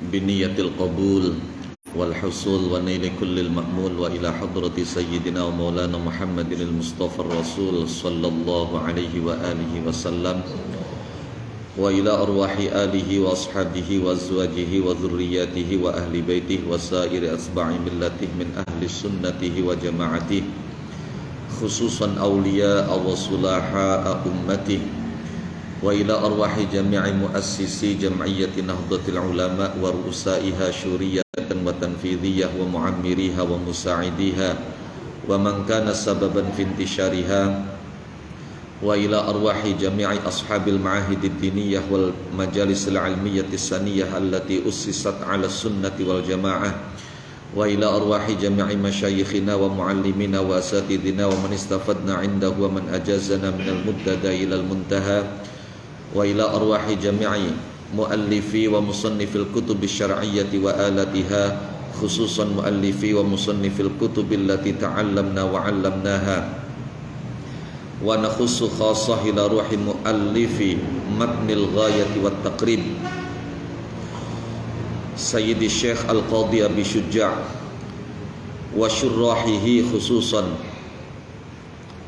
biniyatil qabul wal husul wa naili kullil ma'mul wa ila hadrati sayyidina wa maulana Muhammadin al-Mustafa Rasul sallallahu alaihi wa alihi wasallam wa ila arwahi alihi wa ashabihi wa azwajihi wa dhurriyyatihi wa ahli baitihi wa sairi asba'i millatihi min ahli sunnatihi wa jama'atihi khususan awliya wa sulaha ummatihi wa ila arwahi jami'i muassisi jam'iyyati Nahdlatul Ulama wa ru'usaiha syuriyatan wa tanfidhiyah wa mu'ammiriha wa musa'idiha wa man kana sababan fi intishariha wa ila arwahi jami'i ashabil ma'ahidid diniyah wal majalisil ilmiyyati saniyah allati ussisat 'ala sunnati wal jamaah wa ila arwahi jami'i masyayikhina wa muallimina wa asatidina wa man istafadna 'indahu wa man ajazana minal mubtada ila al muntaha wa ila arwahi jami'i muallifi wa musannifil kutubi syar'iyyati wa alatiha khususan muallifi wa musannifil kutubi allati ta'allamna wa 'allamnaha wa nakhussu khassah ila ruhi muallifi matnil ghayati wat taqrib Sayyidi Syekh Al-Qadhi Abi Syuja' wa syurrahihi khususan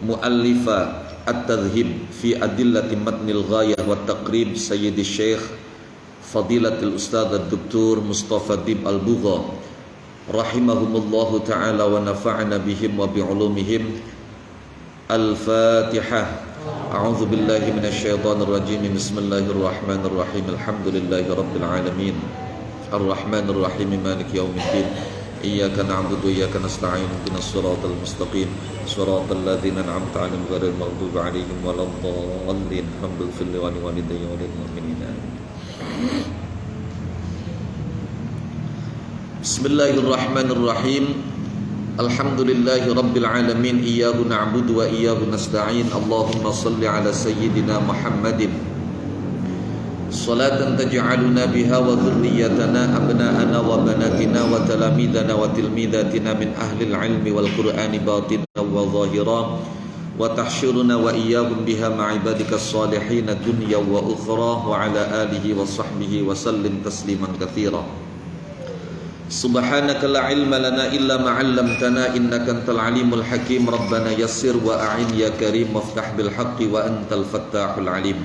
muallifa At-Tadhhib fi adillati matnil ghayah wa taqrib Sayyidi Syekh Fadilatul Ustadz Ad-Doktor Mustafa Dib Al-Bugha rahimahumullahu ta'ala wa nafa'ana bihim wa bi'ulumihim. Al-Fatihah. A'udzu billahi minasyaitonir rajim. Bismillahirrahmanirrahim. Alhamdulillahi rabbil alamin. Ar-Rahmanir Rahim. Maliki yaumiddin. Iyyaka na'budu wa iyyaka nasta'in ihdinas siratal mustaqim siratal ladzina an'amta 'alaihim ghairil maghdubi 'alaihim waladdallin. Alhamdulillahi wa walidayya wa lil mu'minin. Bismillahirrahmanirrahim. Alhamdulillahi rabbil alamin. Iyyahu na'budu wa iyyahu nasta'in. Allahumma shalli 'ala sayyidina Muhammadin salatan taj'aluna biha wa dhurriyyatana abna'ana wa banatina wa talamidana wa tilmidatina min ahlil ilmi wal qur'ani batina wa zahira wa tahsyuruna wa iyyahum biha ma'ibadika salihin dunya wa ukhra wa ala alihi wa sahbihi wa sallim tasliman katsira. Subhanaka la ilma lana illa ma 'allamtana innaka antal alimul hakim. Rabbana yassir wa a'in ya karim waftah bil haqqi wa antal fattahul alim.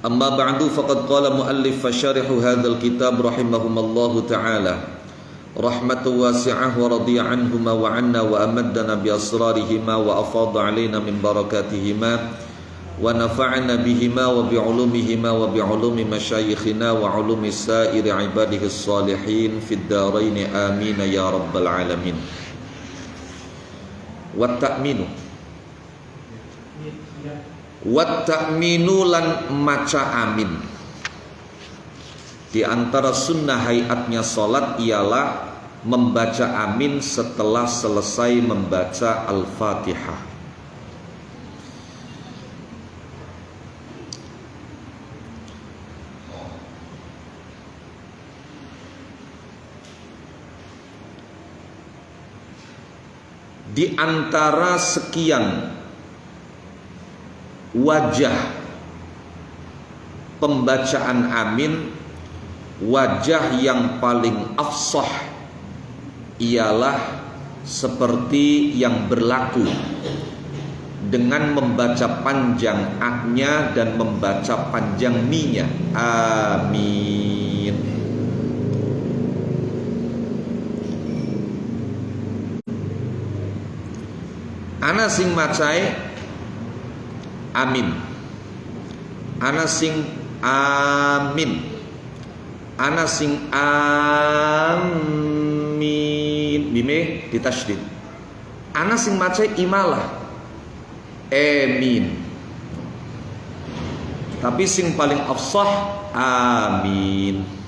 Amma ba'du faqad qala muallif fasyarihu hadzal kitab rahimahumallahu ta'ala rahmatan wasi'ah wa radiya anhuma wa 'anna wa amaddana bi asrarihima wa afadha 'alaina min barakatihima wa nafa'ana bihima wa bi 'ulumihima wa bi 'ulumi masyayikhina wa 'ulumi sa'iri 'ibadihi shalihin fid dharain amin ya rabbal alamin. Wa ta'minu wat ta'minu lan maca amin. Di antara sunnah hayatnya salat ialah membaca amin setelah selesai membaca Al-Fatihah. Di antara sekian wajah pembacaan amin, wajah yang paling afsah ialah seperti yang berlaku dengan membaca panjang a-nya dan membaca panjang mi-nya. Amin. Ana sing macai amin, ana sing amin, ana sing amin, bime ditasydid. Ana sing maca imalah amin, tapi sing paling afsah amin.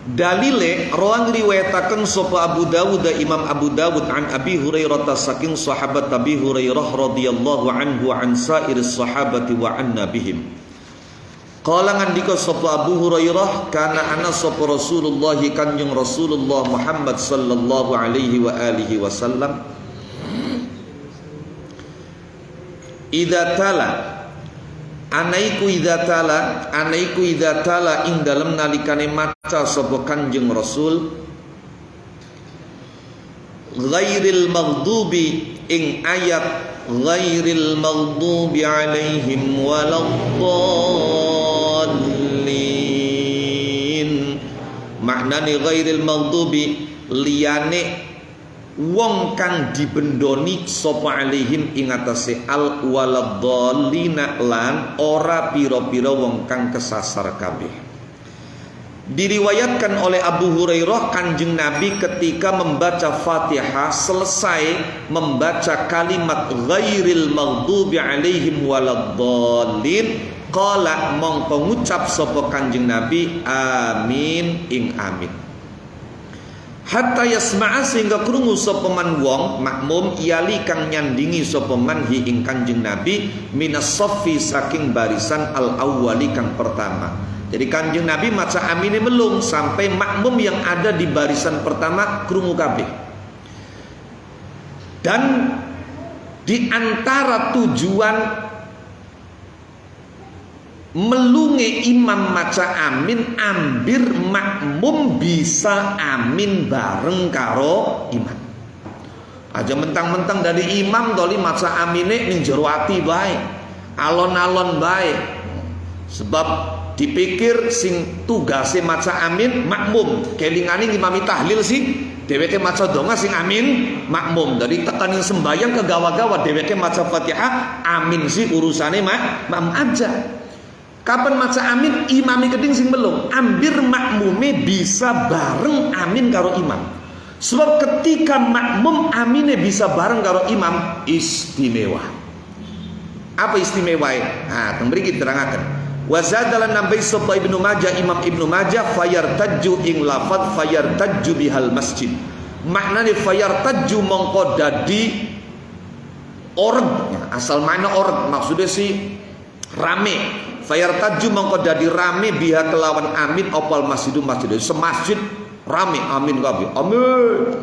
Dalile rawang riwayataken sapa Abu Dawud Imam Abu Dawud an Abi Hurairah saking sahabat Abi Hurairah radhiyallahu anhu an sairis sahabati wa anna bihim. Qala ngandika sapa Abu Hurairah kana ana sapa Rasulullah kanjeng Rasulullah Muhammad sallallahu alaihi wa alihi wasallam idza tala Anaiku idza tala ing dalem nalikane maca sapa Kanjeng Rasul ghairil maghdubi ing ayat ghairil maghdubi alaihim waladdallin. Maknane ghairil maghdubi liyane wong kang dibendoni sapa alaihim ing atase al waladdallina lan ora pira-pira wong kang kesasar kabeh. Diriwayatkan oleh Abu Hurairah, Kanjeng Nabi ketika membaca Fatihah selesai membaca kalimat ghairil maghdubi alaihim waladdallin, qala mongko ngucap sapa Kanjeng Nabi amin ing amin. Hatta yasma'a sehingga krungu sapa man wong makmum yali kang nyandingi sapa man hi ing Kanjeng Nabi minas saffi saking barisan al awwali kang pertama. Jadi Kanjeng Nabi maca amine melung sampai makmum yang ada di barisan pertama krungu kabeh. Dan di antara tujuan melunge imam maca amin ambir makmum bisa amin bareng karo imam. Aja mentang-mentang dari imam doli maca amine ning jero ati bae, alon-alon bae. Sebab dipikir sing tugase maca amin makmum, kelingane ngimami tahlil sih dheweke maca donga sing amin makmum. Dari tekanin sembayang ke gawa-gawa dheweke maca Fatihah amin sih urusane makmum aja. Kapan maca amin imami keding sing belum ambir makmume bisa bareng amin karo imam. Sebab ketika makmum amine bisa bareng karo imam istimewa. Apa istimewae? Nah, mriki diterangaken. Wa zadalan nambai sapa Ibnu Majah, Imam Ibnu Majah fayartajju ing lafaz fayartajju bihal masjid. Maknane fayartajju mongko dadi org. Asal mana org maksudnya sih rame. Fayartajju mongko dadi rame biha kelawan amin opal masjidum masjid semasjid rame amin kabeh amin.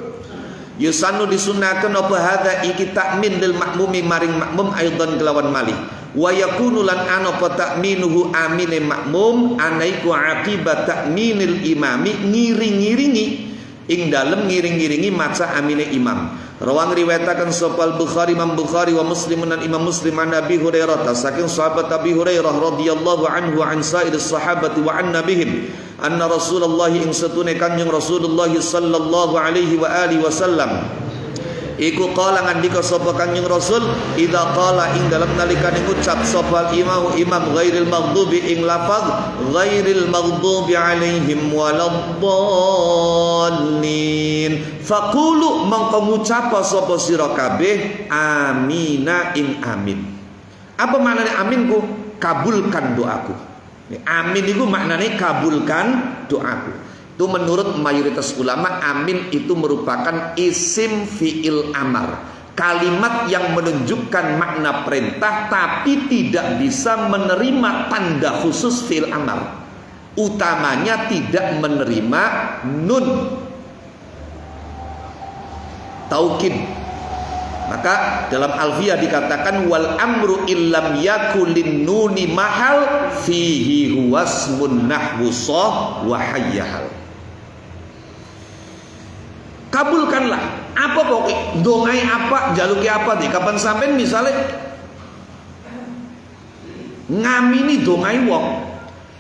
Yusanu disunahkan apa hadza iki takmin lil makmumi maring makmum aidan kelawan malih wa yakunu lan ana apa takminuhu amine makmum anaiku akibat takminil imami ngiring-ngiringi ing dalem ngiring-ngiringi maca amine imam. Rawang riwayataken sapa Bukhari, Imam Bukhari wa Muslim dan Imam Muslim an Abi Hurairah saking sahabat Abi Hurairah radhiyallahu anhu an sa'ir sahabati wa an nabihim anna Rasulullah ing satune Kanjeng Rasulullah sallallahu alaihi wa alihi wasallam iku qala ngandika sapa Kanjeng Rasul idza qala ing dalem nalikane ngucap sapa imam ghairil maghdubi ing lafaz ghairil maghdubi alaihim waladdallin faqulu mangko ngucap sapa sira kabeh amina ing amin. Apa maknane amin ku? Kabulkan doaku. Amin itu maknane kabulkan doaku. Itu menurut mayoritas ulama amin itu merupakan isim fi'il amar, kalimat yang menunjukkan makna perintah tapi tidak bisa menerima tanda khusus fi'il amar, utamanya tidak menerima nun taukid. Maka dalam Alfiyah dikatakan wal amru illam yakulin nuni mahal fihi huwasmun nahwu sah wa hayyahal. Kabulkanlah apa pokoknya dongai apa jaluki apa deh kapan sampean misalnya ngamini dongai wong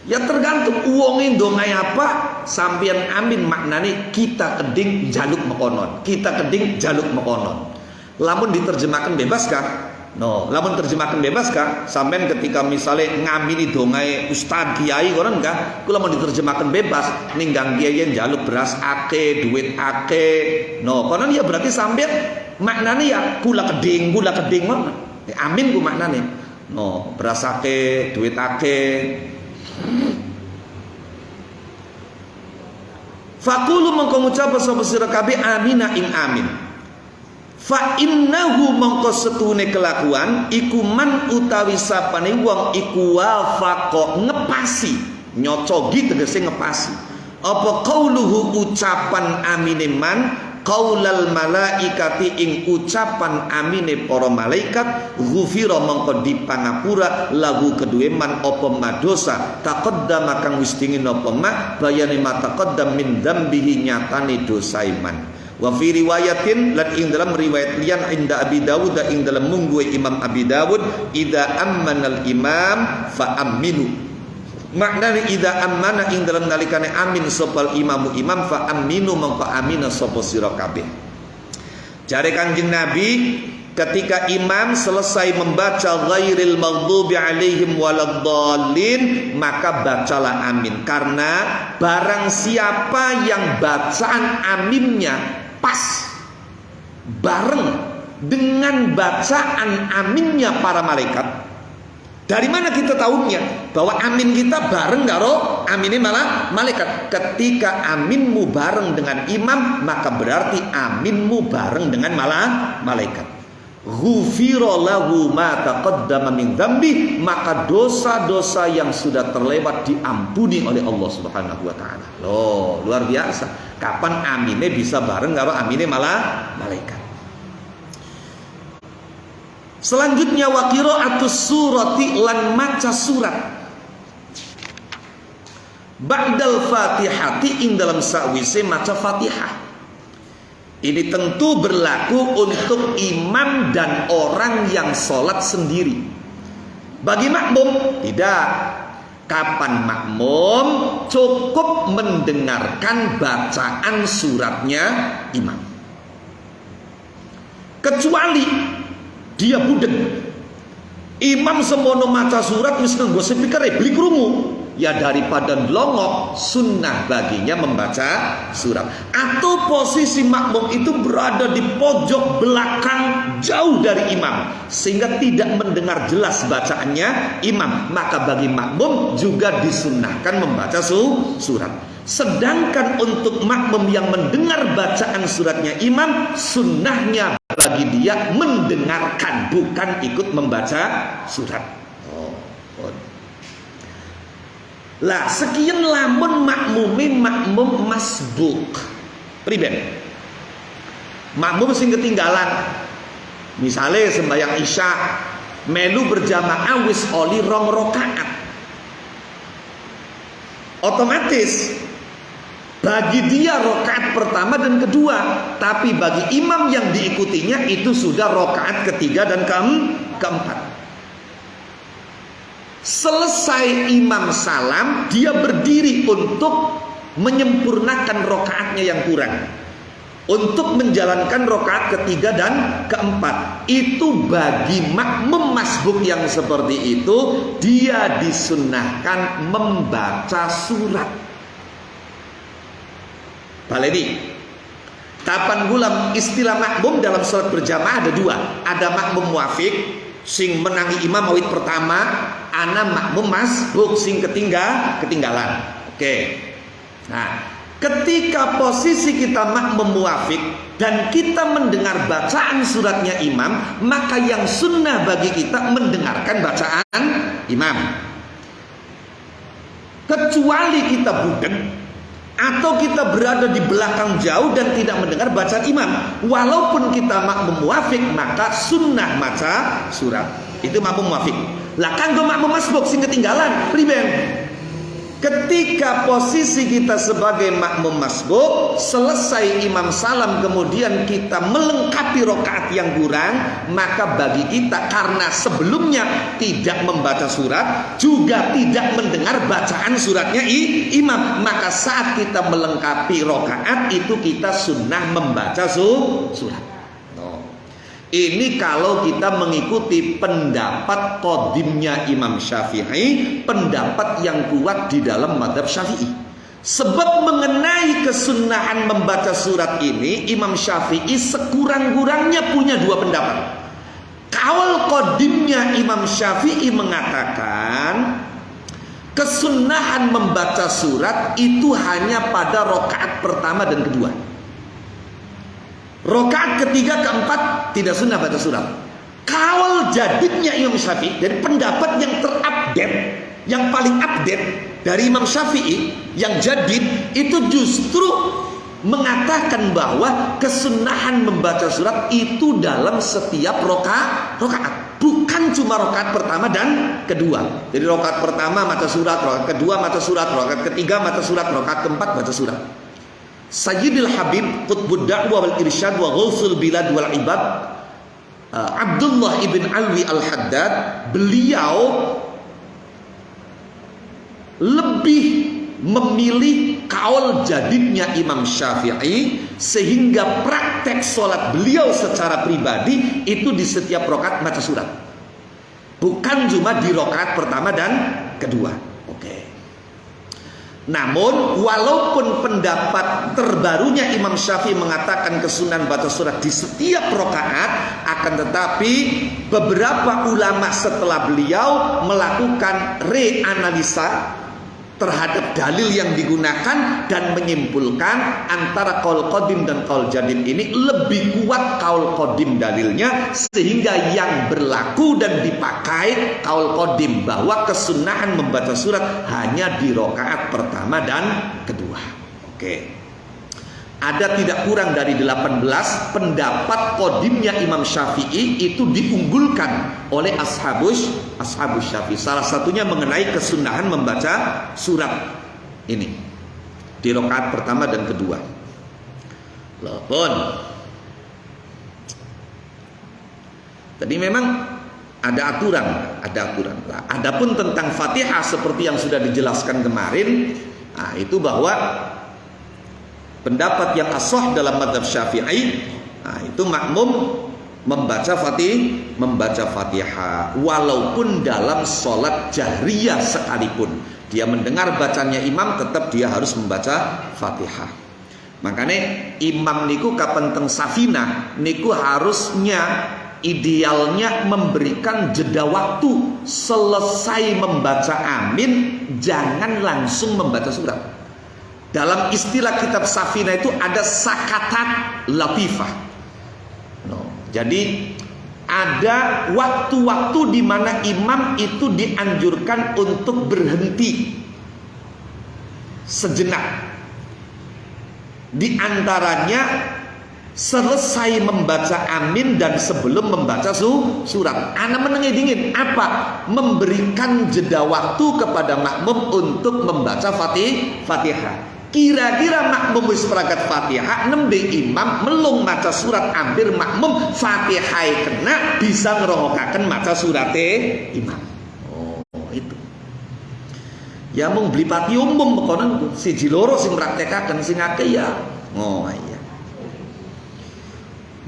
ya tergantung uangin dongai apa sampean amin maknane kita keding jaluk mekonon kita keding jaluk mekonon. Lamun diterjemahkan bebas kah? No, lamun terjemahkan bebas kah? Sampean ketika misalnya ngamini dongai ustad kiai konon kah? Ku lamun diterjemahkan bebas ninggang kiai njaluk beras ake, duit ake. No, konon ya berarti sampean maknane ya kula keding mana? Amin ku maknane. No, beras ake, duit ake. Faqulu mangko ngucap sapa sira kabeh amina ing amin. Fa innahu mongko setune kelakuan iku man utawi sapane wong iku wafaqa ngepasi nyocogi tegese ngepasi apa qauluhu ucapan amine man qaulal malaikati ing ucapan amine para malaikat ghufira mongko dipangapura lagu kedue man apa madosa taqaddama kang wis dingin apa ma bayane mataqaddam min dzambihi nyatane dosa iman. Wa fi riwayatin lan ing dalam riwayat liyan inda Abi Dawud ing dalam mungguhe Imam Abi Dawud idza ammanal imam fa aminu. Maknane idza ammana ing dalam nalikane amin sopal imamu imam fa aminu mongko amina sapa sira kabeh. Jare Kanjeng Nabi ketika imam selesai membaca ghairil maghdubi alaihim waladdallin maka bacalah amin, karena barang siapa yang bacaan aminnya pas bareng dengan bacaan aminnya para malaikat. Dari mana kita tahunya bahwa amin kita bareng karo aminnya malah malaikat? Ketika aminmu bareng dengan imam maka berarti aminmu bareng dengan malah malaikat. Ghufira lahu ma taqaddama min dzambi, maka dosa-dosa yang sudah terlewat diampuni oleh Allah Subhanahu wa taala. Loh, luar biasa. Kapan aminnya bisa bareng karo aminnya malah malaikat? Selanjutnya wa qiraatus surati lan maca surat ba'dal fatihati ing dalam sawise maca Fatihah. Ini tentu berlaku untuk imam dan orang yang sholat sendiri. Bagi makmum tidak. Kapan makmum cukup mendengarkan bacaan suratnya imam, kecuali dia budeng. Imam semono maca surat wis nganggo speaker beli krungu, ya daripada nlongok sunnah baginya membaca surat. Atau posisi makmum itu berada di pojok belakang jauh dari imam sehingga tidak mendengar jelas bacaannya imam, maka bagi makmum juga disunnahkan membaca surat. Sedangkan untuk makmum yang mendengar bacaan suratnya imam, sunnahnya bagi dia mendengarkan, bukan ikut membaca surat. Lah sekian lamun makmum masbuk. Priben? Makmum sing ketinggalan. Misalnya sembahyang Isya melu berjamaah wis oli 2 rakaat. Otomatis bagi dia rakaat pertama dan kedua, tapi bagi imam yang diikutinya itu sudah rakaat ketiga dan keempat. Selesai imam salam, dia berdiri untuk menyempurnakan rakaatnya yang kurang, untuk menjalankan rakaat ketiga dan keempat. Itu bagi makmum masbuk yang seperti itu, dia disunnahkan membaca surat. Baleni, kapan gulam istilah makmum dalam sholat berjamaah ada 2. Ada makmum muafiq sing menangi imam awit pertama, ana makmum masbuk sing ketinggalan. Oke. Nah, ketika posisi kita makmum muafiq dan kita mendengar bacaan suratnya imam, maka yang sunnah bagi kita mendengarkan bacaan imam. Kecuali kita budeg atau kita berada di belakang jauh dan tidak mendengar bacaan imam, walaupun kita makmum muafiq, maka sunnah maca surat. Itu makmum muafiq. Lah kanggo makmum masbuk sing ketinggalan riben. Ketika posisi kita sebagai makmum masbuk, selesai imam salam kemudian kita melengkapi rakaat yang kurang, maka bagi kita karena sebelumnya tidak membaca surat, juga tidak mendengar bacaan suratnya imam, maka saat kita melengkapi rakaat itu kita sunnah membaca surat. Ini kalau kita mengikuti pendapat qadimnya Imam Syafi'i, pendapat yang kuat di dalam mazhab Syafi'i. Sebab mengenai kesunahan membaca surat ini, Imam Syafi'i sekurang-kurangnya punya 2 pendapat. Kaul qadimnya Imam Syafi'i mengatakan kesunahan membaca surat itu hanya pada rakaat pertama dan kedua. Rakaat ketiga keempat tidak sunnah baca surat. Kaul jadidnya Imam Syafi'i, dari pendapat yang terupdate, yang paling update dari Imam Syafi'i yang jadid itu justru mengatakan bahwa kesunahan membaca surat itu dalam setiap rokaat, bukan cuma rokaat pertama dan kedua. Jadi rokaat pertama baca surat, rokaat kedua baca surat, rokaat ketiga baca surat, rokaat keempat baca surat. Sayyidil Habib Qutbud Da'wah wal Irsyad wa Ghausul Bilad wal Ibad, Abdullah ibn Alwi al-Haddad, beliau lebih memilih kaul jadidnya Imam Syafi'i, sehingga praktek sholat beliau secara pribadi itu di setiap rakaat baca surat, bukan cuma di rakaat pertama dan kedua. Oke. Namun walaupun pendapat terbarunya Imam Syafi'i mengatakan kesunahan baca surat di setiap rakaat, akan tetapi beberapa ulama setelah beliau melakukan reanalisa terhadap dalil yang digunakan dan menyimpulkan antara kaul qadim dan kaul jadid ini lebih kuat kaul qadim dalilnya, sehingga yang berlaku dan dipakai kaul qadim bahwa kesunahan membaca surat hanya di rakaat pertama dan kedua. Oke. Ada tidak kurang dari 18 pendapat qadimnya Imam Syafi'i itu diunggulkan oleh ashabus Syafi'i. Salah satunya mengenai kesunahan membaca surat ini di rakaat pertama dan kedua. Walaupun tadi memang ada aturan. Adapun tentang Fatihah seperti yang sudah dijelaskan kemarin, itu bahwa pendapat yang ashah dalam mazhab Syafi'i, itu makmum membaca Fatihah walaupun dalam sholat jahriyah sekalipun. Dia mendengar bacanya imam, tetap dia harus membaca Fatihah. Makanya imam niku kapan teng safina niku harusnya idealnya memberikan jeda waktu, selesai membaca amin jangan langsung membaca surat. Dalam istilah kitab Safina itu ada sakatat latifah. Jadi ada waktu-waktu di mana imam itu dianjurkan untuk berhenti sejenak. Di antaranya selesai membaca amin dan sebelum membaca surat. Ana menengi dingin apa? Memberikan jeda waktu kepada makmum untuk membaca Fatihah. Kira-kira makmum wis peragat Fatihah, nembe imam melung maca surat, hampir makmum Fatihah kena bisa ngerongokaken maca surate imam. Oh, itu. Ya mung beli pati umum konon siji loro sing praktekaken, sing akeh ya. Oh iya.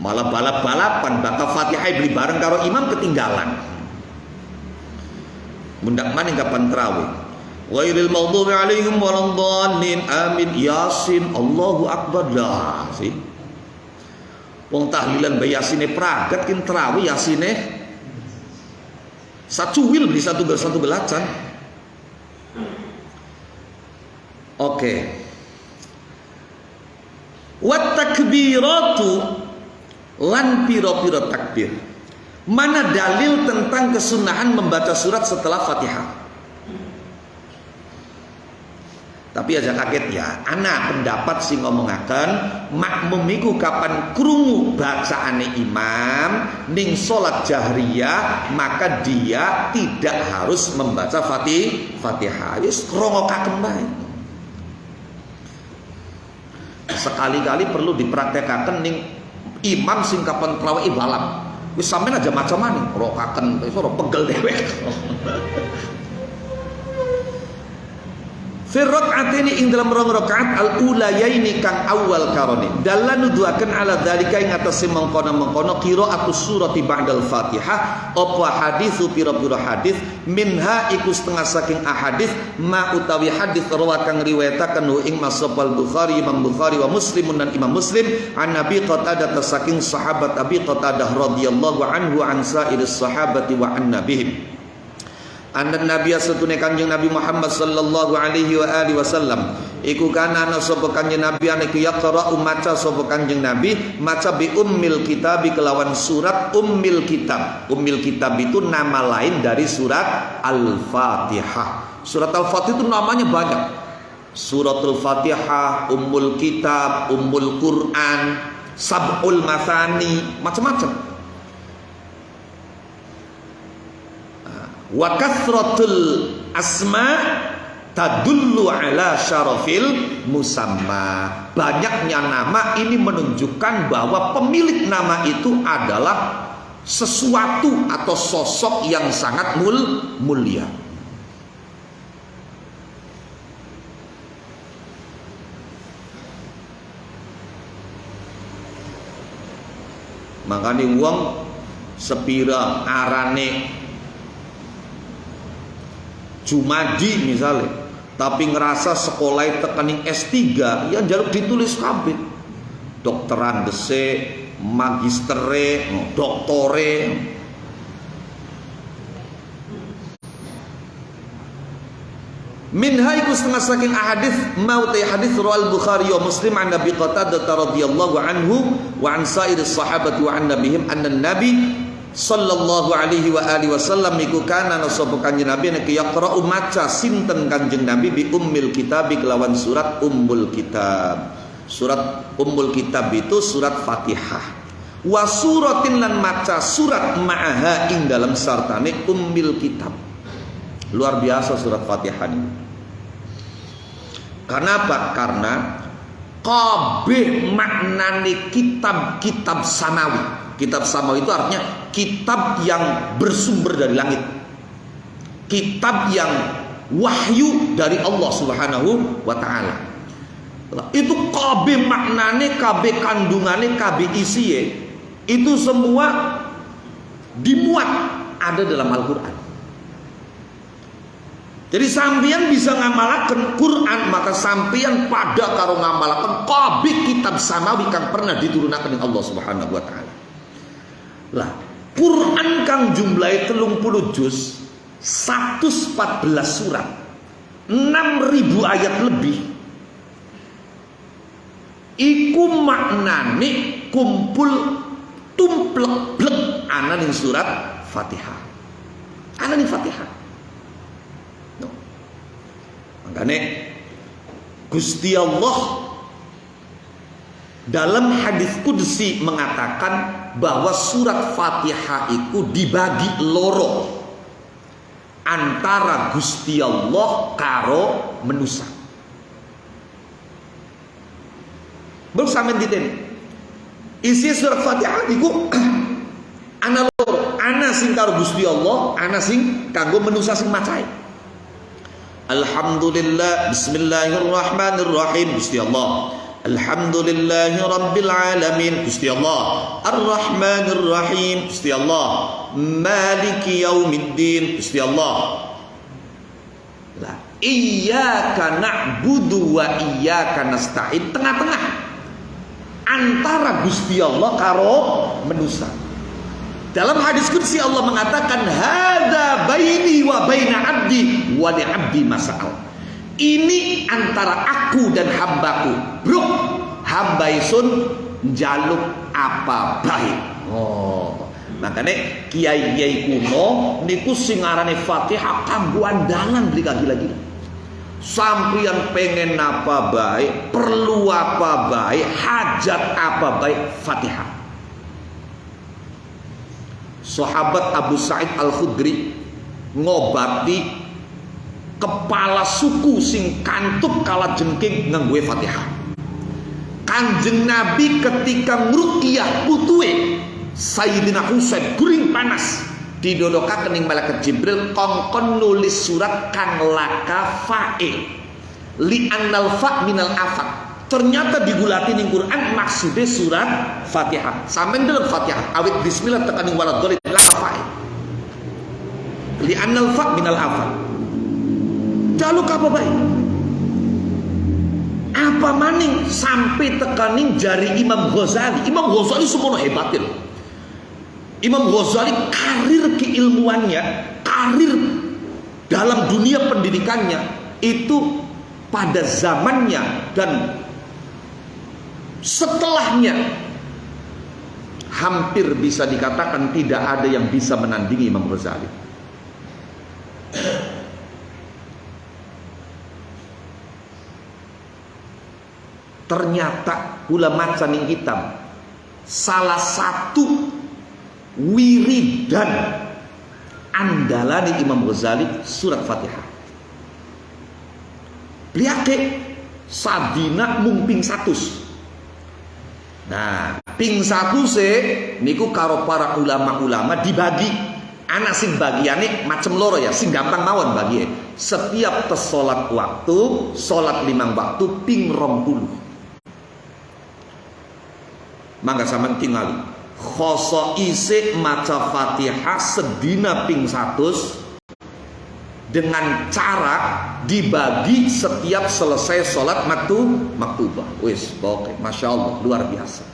Malah balap-balapan bakal Fatihah beli bareng karo imam ketinggalan. Mundak maning kapan tarawih. Ghairil maghdubi alaihim waladhdallin. Amin. Yasin. Allahu akbar. Lah sih. Wong tahlilan bae yasine pragat kin tarawih yasine sacuwil bisa satu belacan. Oke. Wat takbiratu lan piro-piro takbir. Mana dalil tentang kesunahan membaca surat setelah Fatihah? Tapi aja kaget ya, ana pendapat sing ngomongaken makmum iku kapan krungu bacaane imam ning salat jahriyah maka dia tidak harus membaca Fatihah. Wis krongokaken bae. Sekali-kali perlu dipraktekkan ning imam sing kapan tarawih balap. Wis sampean aja macam-macam rokaken wis ora pegel dewek. Fi rak'ataini ing dalam rong rakaat al-ulayaini kang awal karone dalan nuduhaken ala dzalika ing atase mengkono-mengkono qiraatus surati ba'dal Fatihah apa hadisu pira-pira hadis minha iku setengah saking ahadits ma utawi hadis rawa kang riwayataken ing Masabal Bukhari Imam Bukhari wa Muslimun dan Imam Muslim an Nabi Qatadah saking sahabat Abi Qatadah radhiyallahu anhu an sa'iris sahabati wa an nabihim. Anda Nabi satune Kanjeng Nabi Muhammad sallallahu alaihi wa alihi wasallam iku kana ana sapa Kanjeng Nabi aniku yaqra maca sapa Kanjeng Nabi maca bi ummil kitab kelawan surat ummil kitab. Ummil kitab itu nama lain dari surat Al-Fatihah. Surat Al-Fatihah itu namanya banyak. Suratul Fatihah, Ummul Kitab, Ummul Quran, Sab'ul Mathani, macam-macam. Wa kathratul asma tadullu ala syarafil musamma. Banyaknya nama ini menunjukkan bahwa pemilik nama itu adalah sesuatu atau sosok yang sangat mulia. Makanya wong sepira arane Jumadi misalnya, tapi ngerasa sekolah tekening S3, ya jaluk ditulis kabeh. Dokteran dese, magistere, doktore. Minha iku setengah saking ahadits mau te hadits rawal Bukhari wa Muslim an Nabi Qatadah radhiyallahu anhu wa an sa'iris sahabat wa an nabihim anna nabi sallallahu alaihi wa alihi wasallam iku kana nasaba kanjeng Nabi nek yaqra'u maca sinten kanjeng Nabi bi ummil kitab kelawan surat Ummul Kitab. Surat Ummul Kitab itu surat Fatihah. Wa suratin lan maca surat ma'aha ing dalam sartane Ummul Kitab. Luar biasa surat Fatihah ini. Kenapa? Karena kabeh maknane kitab-kitab samawi. Kitab samawi itu artinya kitab yang bersumber dari langit. Kitab yang wahyu dari Allah Subhanahu wa taala. Itu kabeh maknane, kabeh kandungane, kabeh isiye itu semua dimuat ada dalam Al-Qur'an. Jadi sampeyan bisa ngamalaken Quran, maka sampeyan pada karo ngamalaken kabeh kitab samawi kang pernah diturunaken dening Allah Subhanahu wa taala. Lah, Quran kang jumlahe 30 juz, 114 surat, 6.000 ayat lebih. Iku maknane kumpul tumplek-blek ana ning surat Fatihah. Ana ning Fatihah. Makanya Gusti Allah dalam hadis qudsi mengatakan bahwa surat Fatihah itu dibagi loro antara Gusti Allah karo manusia. Bersamaan diten isi surat Fatihah itu ana loro, ana sing karo Gusti Allah, ana sing kanggo manusia sing macae. Alhamdulillah, bismillahirrahmanirrahim, Gusti Allah. Alhamdulillahi rabbil alamin, Gusti Allah. Ar-Rahmanir-Rahim, Gusti Allah. Maliki yaumiddin, Gusti Allah. Lah, iyyaka na'budu wa iyyaka nasta'in, tengah-tengah antara Gusti Allah karo manusia. Dalam hadis qudsi Allah mengatakan hadza baini wa baina abdi wa li abdi mas'al. Ini antara aku dan hambaku. Bro, hamba isun njaluk apa baik. Oh, makanya kiai-kiai kuno niku sing ngarane Fatihah kanggo andalan beli gila-gila. Sampeyan pengen apa baik, perlu apa baik, hajat apa baik, Fatihah. Sahabat Abu Sa'id Al-Khudri ngobati kepala suku sing kantuk kala jengking nganggo Fatihah. Kanjeng Nabi ketika ngruqyah putuwe Sayyidina Husain guring panas didodokaken ning malaikat Jibril kongkon nulis surat kang laka fa'il li annal fa' minal afat. Ternyata digulati ning Quran maksudnya surat Fatihah. Sampeyan delok Fatihah awit bismillah tekaning waladhdallin lafa'il. Li annal fa' minal afat. Jaluk apa baik? Apa maning sampai tekaning jari Imam Ghazali. Imam Ghazali semono hebatil. Imam Ghazali karir keilmuannya, karir dalam dunia pendidikannya itu pada zamannya dan setelahnya hampir bisa dikatakan tidak ada yang bisa menandingi Imam Ghazali. ternyata kula maca ning kitab salah satu wiridan andalane Imam Ghazali surat Fatihah. Liake sadina mung ping 100. Nah, ping 100 niku karo para ulama-ulama dibagi. Ana sing bagiane macem loro ya, sing gampang mawon bagi. Setiap salat waktu, salat 5 waktu ping 20. Mangga sampean tingali. Khoso isik maca Fatihah sedina ping 100 dengan cara dibagi setiap selesai sholat maktubah. Wis, oke, masya Allah, luar biasa.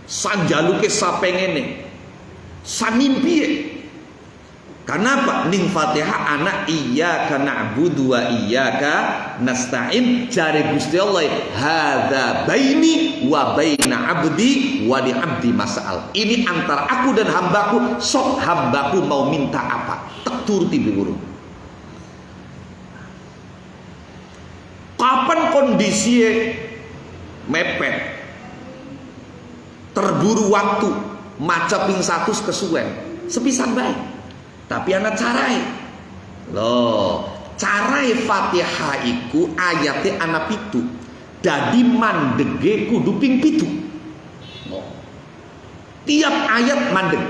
Sanjaluke sapengene, sanimpiye. Kenapa? Ning Fatihah anak iyyaka na'budu wa iyyaka nasta'in. Jare Gusti Allah, hadza baini wa baina abdi wa li abdi mas'al. Ini antara aku dan hambaku, sok hambaku mau minta apa, tek turuti biwuru. Kapan kondisi mepet, terburu waktu, maca ping 100 kesuwen, sepisan baik. Tapi ana carai. Loh, carai Fatihah iku ayate ana 7. Dadi mandege kudu ping 7. Oh. Tiap ayat mandeg.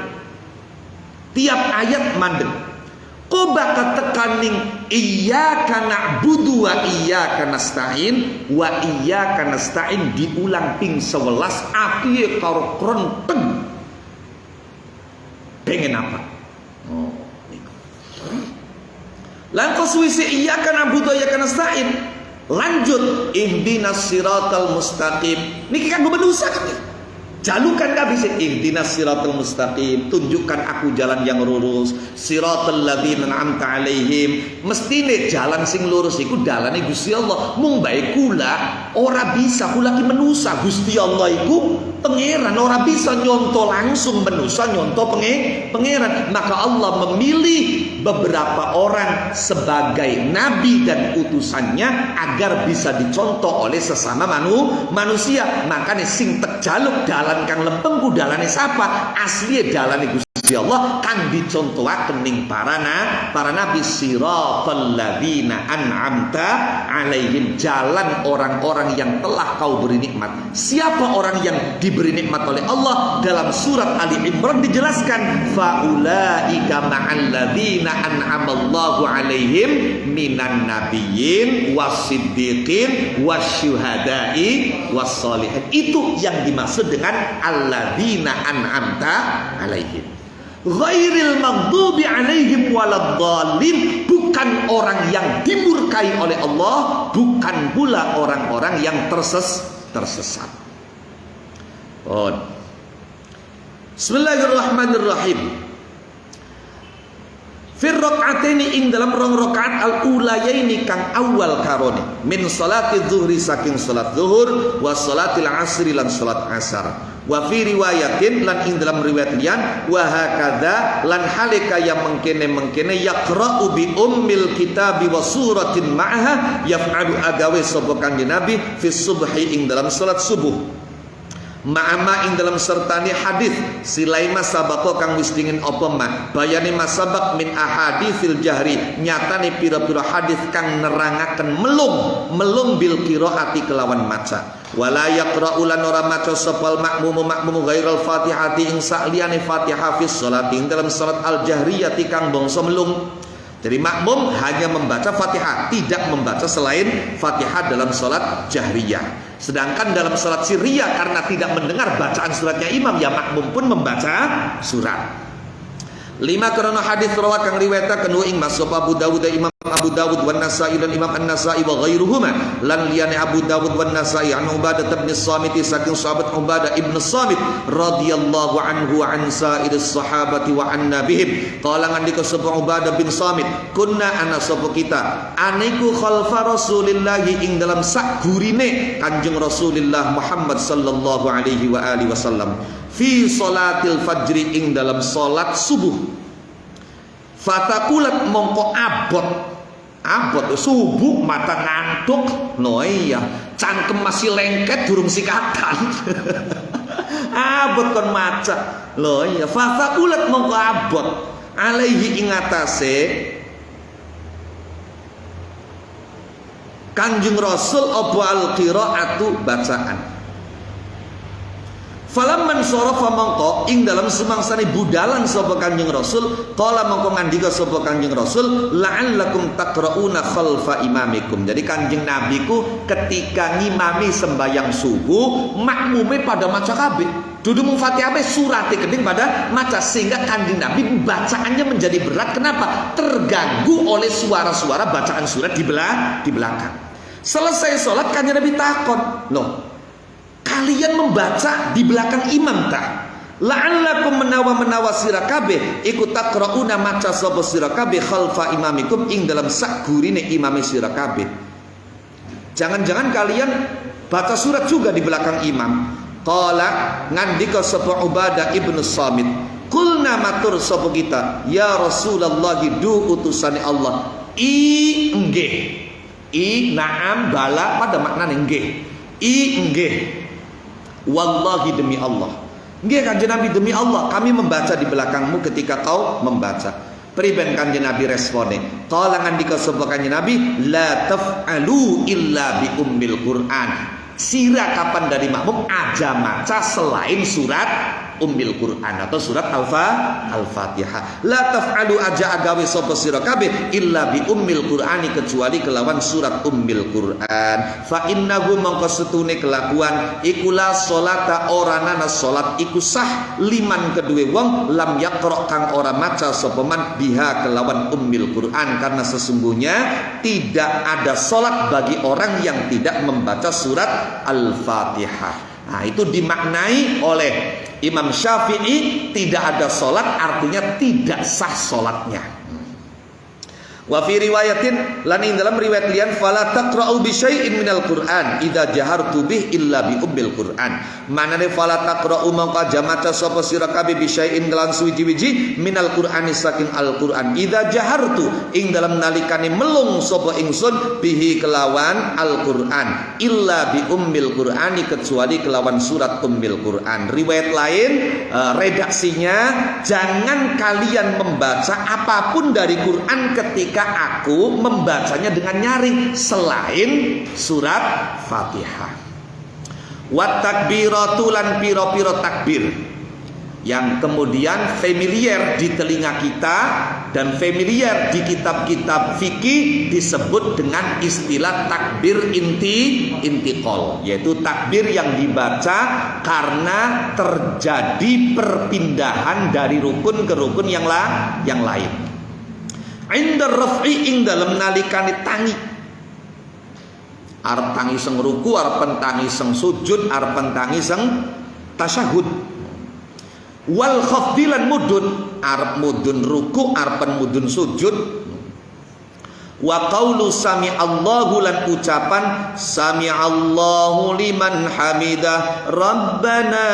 Tiap ayat mandeg. Kok bakal tekaning iyyaka na'budu wa iyyaka nasta'in wa iyyaka nasta'in diulang ping 11 apiye karo kronteng. Pengen apa? Oh, niku. Lan kasuwise iyyaka na'budu wa iyyaka nasta'in lanjut ihdinas siratal mustaqim. Niki kan benusa kan. Jalukan kabeh ihdinas siratal mustaqim, tunjukkan aku jalan yang lurus, siratal ladzina an'amta alaihim. Mestine jalan sing lurus iku dalane Gusti Allah. Mung bae kula ora bisa, kula ki menusa, Gusti Allah iku pangeran, ora bisa nyonto langsung menusa nyonto pangeran. Maka Allah memilih beberapa orang sebagai nabi dan utusannya agar bisa dicontoh oleh sesama manusia. Makanya sing tek jaluk dalan kang lempeng ku dalane sapa? Asli dalane Gusti Allah kang dicontohaken ning para nabi. Siratal ladzina an'amta alaihim, jalan orang-orang yang telah kau beri nikmat. Siapa orang yang diberi nikmat oleh Allah? Dalam surat Ali Imran dijelaskan faulaika ma'al ladzina an'amallahu alaihim minan nabiyyin wasiddiqin wasyuhada'i wassalihin. Itu yang dimaksud dengan alladzina an'amta alaihim. Ghairil maghdubi alaihim waladdallin, bukan orang yang dimurkai oleh Allah, bukan pula orang-orang yang tersesat. Oh. Bismillahirrahmanirrahim. Fir rakaataini ing dalam rong rakaat al ulayaini kang awal karone min salati zuhri saking salat zuhur wa salatil asri lan salat asar. Wa fi riwayatin lan ing dalam riwayat liyan wa hakadha lan halika yang mengkene yaqra'u bi ummil kitabi wa suratin ma'aha yaf'alu agawe sapa kanjeng Nabi fi subhi ing dalam salat subuh. Ma'ama ing dalam sertani hadis silaima sabako kang wis dingin apa ma bayani masabak min ahaditsil jahri, nyatane pira-pira hadis kang nerangaken melung bil qiraati kelawan maca. Wala yaqra'u lan ora maca sapal makmum ghairal fatihati ing sakliyane fatihah fis salat ing dalam salat al jahriyati kang bangsa melung. Jadi makmum hanya membaca Fatihah, tidak membaca selain Fatihah dalam salat jahriyah. Sedangkan dalam salat sirriyah karena tidak mendengar bacaan suratnya imam, ya makmum pun membaca surat. 5 karena hadis rawat kang riwayataken ing Mas Abu Dawud Imam Abu Dawud wan Nasa'i dan Imam An-Nasa'i wa ghairuhuma lan liyane Abu Dawud wan Nasa'i an Ubadah bin Samit saking sahabat Ubadah ibn Samit radhiyallahu anhu wa an sa'iris sahabati wa an nabihim qala ngandika sapa Ubadah bin Samit kunna ana sapa kita aniku khalfa Rasulillah ing dalam sakgurine Kanjeng Rasulullah Muhammad sallallahu alaihi wa alihi wasallam fi salatil fajri ing dalam salat subuh. Fatakulat mongko abot Abot subuh mata ngantuk. No iya, cangkem masih lengket durung sikatan. Abot kon maca. Loh iya, fa ulat mongko abot. Alaihi ingatase Kanjeng Rasul apa al-qiraatu bacaan. Falamman sarafa mongko ing dalam semangsane budalan sapa Kanjeng Rasul, qala mongko ngandika sapa Kanjeng Rasul, la'allakum taqrauna khalfa imamikum. Jadi Kanjeng Nabi ku ketika ngimami sembayang subuh, makmume pada maca kabeh. Dudu mung Fatihah surate kening pada maca, sehingga Kanjeng Nabi bacaannya menjadi berat. Kenapa? Terganggu oleh suara-suara bacaan surat di belakang. Selesai sholat Kanjeng Nabi takon, loh, kalian membaca di belakang imam tak? La'allakum menawa sira kabeh iku taqrauna maca sapa sira kabeh khalfa imamikum ing dalam sakgurine imame sira kabeh. Jangan-jangan kalian baca surat juga di belakang imam. Qala ngandika sapa Ubadah ibnu Samit, qulna matur sapa kita, ya Rasulullah du utusane Allah. Nggih. Na'am bala pada maknane nggih. Nggih. Wallahi demi Allah. Nggih Kanjeng Nabi demi Allah kami membaca di belakangmu ketika kau membaca. Priben Kanjeng Nabi respone? Qala ngandika sapa Kanjeng Nabi, la taf'alu illa bi ummil Qur'an. Sira kapan dari makmum aja maca selain surat Ummil Quran atau surat Al-Fatihah. La taf'alu aja agawe sapa sira kabeh illa bi Ummil Qur'ani kecuali kelawan surat Ummil Quran. Fa innahu mangko setune kelakuan iku la salata ora nana salat iku sah liman kedue wong lam yaqra kang ora maca sapa man biha kelawan Ummil Quran, karena sesungguhnya tidak ada salat bagi orang yang tidak membaca surat Al-Fatihah. Nah, itu dimaknai oleh Imam Syafi'i, tidak ada sholat artinya tidak sah sholatnya. Wa fi riwayatin lan ing dalam riwayat lian fala taqra'u bi syai'in minal Qur'an idza jahartu bih illa bi ummil Qur'an. Manane fala taqra'u mangka jamaca sapa sira kabeh bi syai'in kelan suwiji-wiji minal Qur'ani saking Al-Qur'an idza jahartu ing dalam nalikane melung sapa ingsun bihi kelawan Al-Qur'an illa bi ummil Qur'ani kecuali kelawan surat Ummil Qur'an. Riwayat lain redaksinya, jangan kalian membaca apapun dari Qur'an ketika aku membacanya dengan nyaring selain surat Fatihah. Wat takbiratu lan piro-piro takbir yang kemudian familiar di telinga kita dan familiar di kitab-kitab fikih disebut dengan istilah takbir intiqal, yaitu takbir yang dibaca karena terjadi perpindahan dari rukun ke rukun yang lain. Indar raf'i ing dalam nalikane tangi, arep tangi seng ruku, arep tangi seng sujud, arep tangi seng tasyahud. Wal khafdilan mudun, arep mudun ruku, arep mudun sujud. Wa qaulu sami'allahu lan ucapan sami'allahu liman hamidah rabbana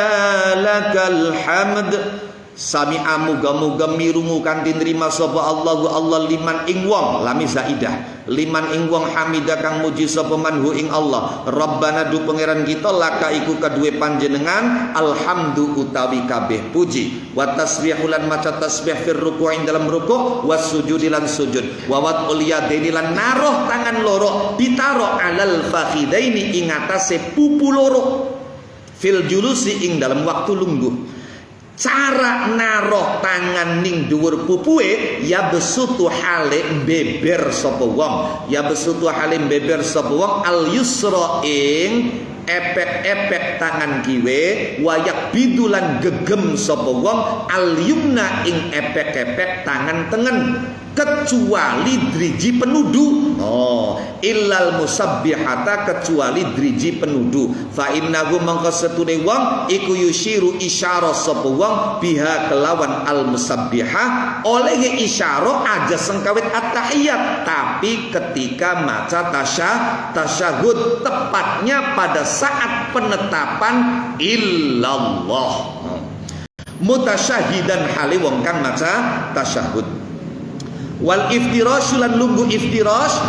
lakal hamd. Sami'a muga-muga mirungu kanthi nrima sapa Allahu Allah liman ing wong lami zaidah liman ing wong hamida kang muji sapa manhu ing Allah Rabbana du pangeran kita laka iku kaduwe panjenengan alhamdu utawi kabeh puji wa tasbihu lan maca tasbih fir ruku'in dalam ruku' was sujudi lan sujud wa wad'ul yadaini lan naruh tangan loro ditaro alal fakhidaini ing atase pupu loro fil julusi ing dalam waktu lungguh. Cara naruh tangan ning dhuwur pupuhe ya besutu hale beber sapa wong, ya besutu hale beber sapa wong al yusra ing epek-epek tangan kiwe wayak bidulan gegem sapa wong al yumna ing epek-epek tangan tengen kecuali driji penuduh. Illal musabbihata kecuali driji penuduh. Fa innahu mangka setune wong iku yusyiru isyara sapa wong biha kelawan al musabbihah oleh isyara aja sengkawit at-tahiyat, tapi ketika maca tasyahud tepatnya pada saat penetapan illallah mutasyahidan hale wong kang maca tasyahud. Wal iftirasyu lan lungguh iftiras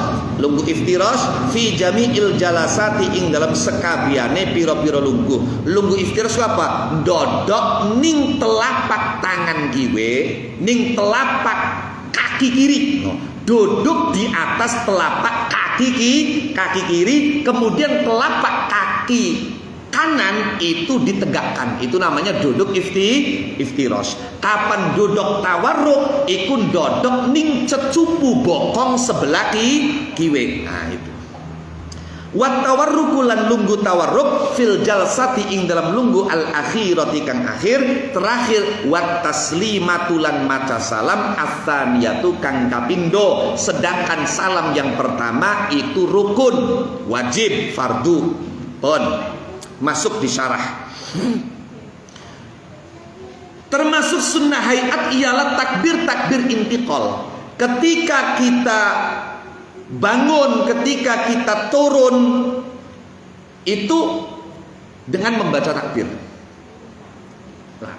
fi jami'il jalasati ing dalam sekabiane pira-pira lungguh. Lungguh iftiras apa? Dodok ning telapak tangan kiwe, ning telapak kaki kiri. Duduk di atas telapak kaki kiri, kemudian telapak kaki kanan itu ditegakkan. Itu namanya duduk iftiras. Kapan duduk tawarruk iku dodok ning cecupu bokong sebelah kiwe. Nah itu. Wat tawarruku lan lunggu tawarruk fil jalsati ing dalam lunggu al akhirati kang akhir terakhir. Wat taslimatu lan maca salam atsaniyatu kang kapindo. Sedangkan salam yang pertama itu rukun, wajib, fardu. Pun masuk di syarah. Termasuk sunnah hayat ialah takbir intiqal. Ketika kita bangun, ketika kita turun, itu dengan membaca takbir. Nah,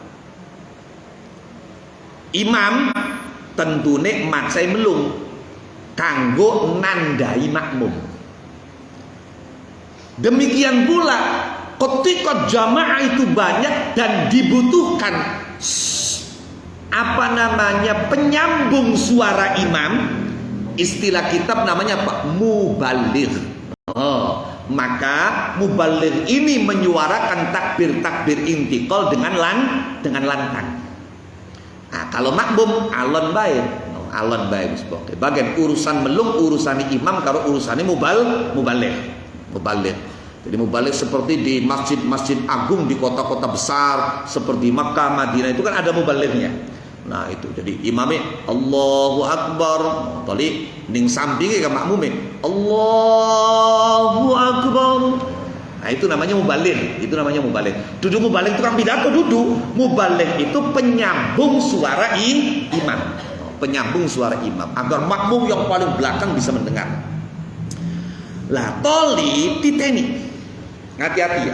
imam tentune maksai melung kanggo nandai makmum. Demikian pula ketika jamaah itu banyak dan dibutuhkan penyambung suara imam, istilah kitab namanya apa? Mubaligh. Maka mubaligh ini menyuarakan takbir intiqal dengan lantang. Nah, kalau makmum alon baik sebagai bagian urusan melung, urusan imam karo urusannya mubaligh. Jadi mubalik seperti di masjid-masjid agung di kota-kota besar seperti Makkah, Madinah itu kan ada mubalighnya. Nah itu jadi imamnya Allahu Akbar, tadi ning sampingnya ke makmumnya Allahu Akbar. Nah itu namanya mubaligh. Duduk mubaligh itu kan pidato duduk. Mubaligh itu penyambung suara imam. Penyambung suara imam agar makmum yang paling belakang bisa mendengar. Lah toli titeni. Hati-hati ya.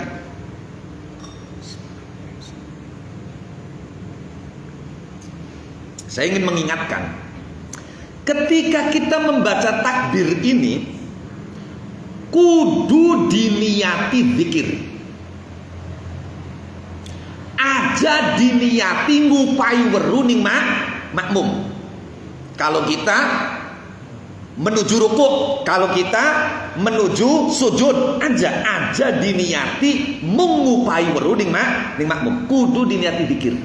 Saya ingin mengingatkan, ketika kita membaca takbir ini kudu diniati zikir. Aja diniati ngupai weru ning makmum. Kalau kita menuju rukuk, kalau kita menuju sujud, aja diniati mengupai weru ning makmum. Kudu diniati zikir.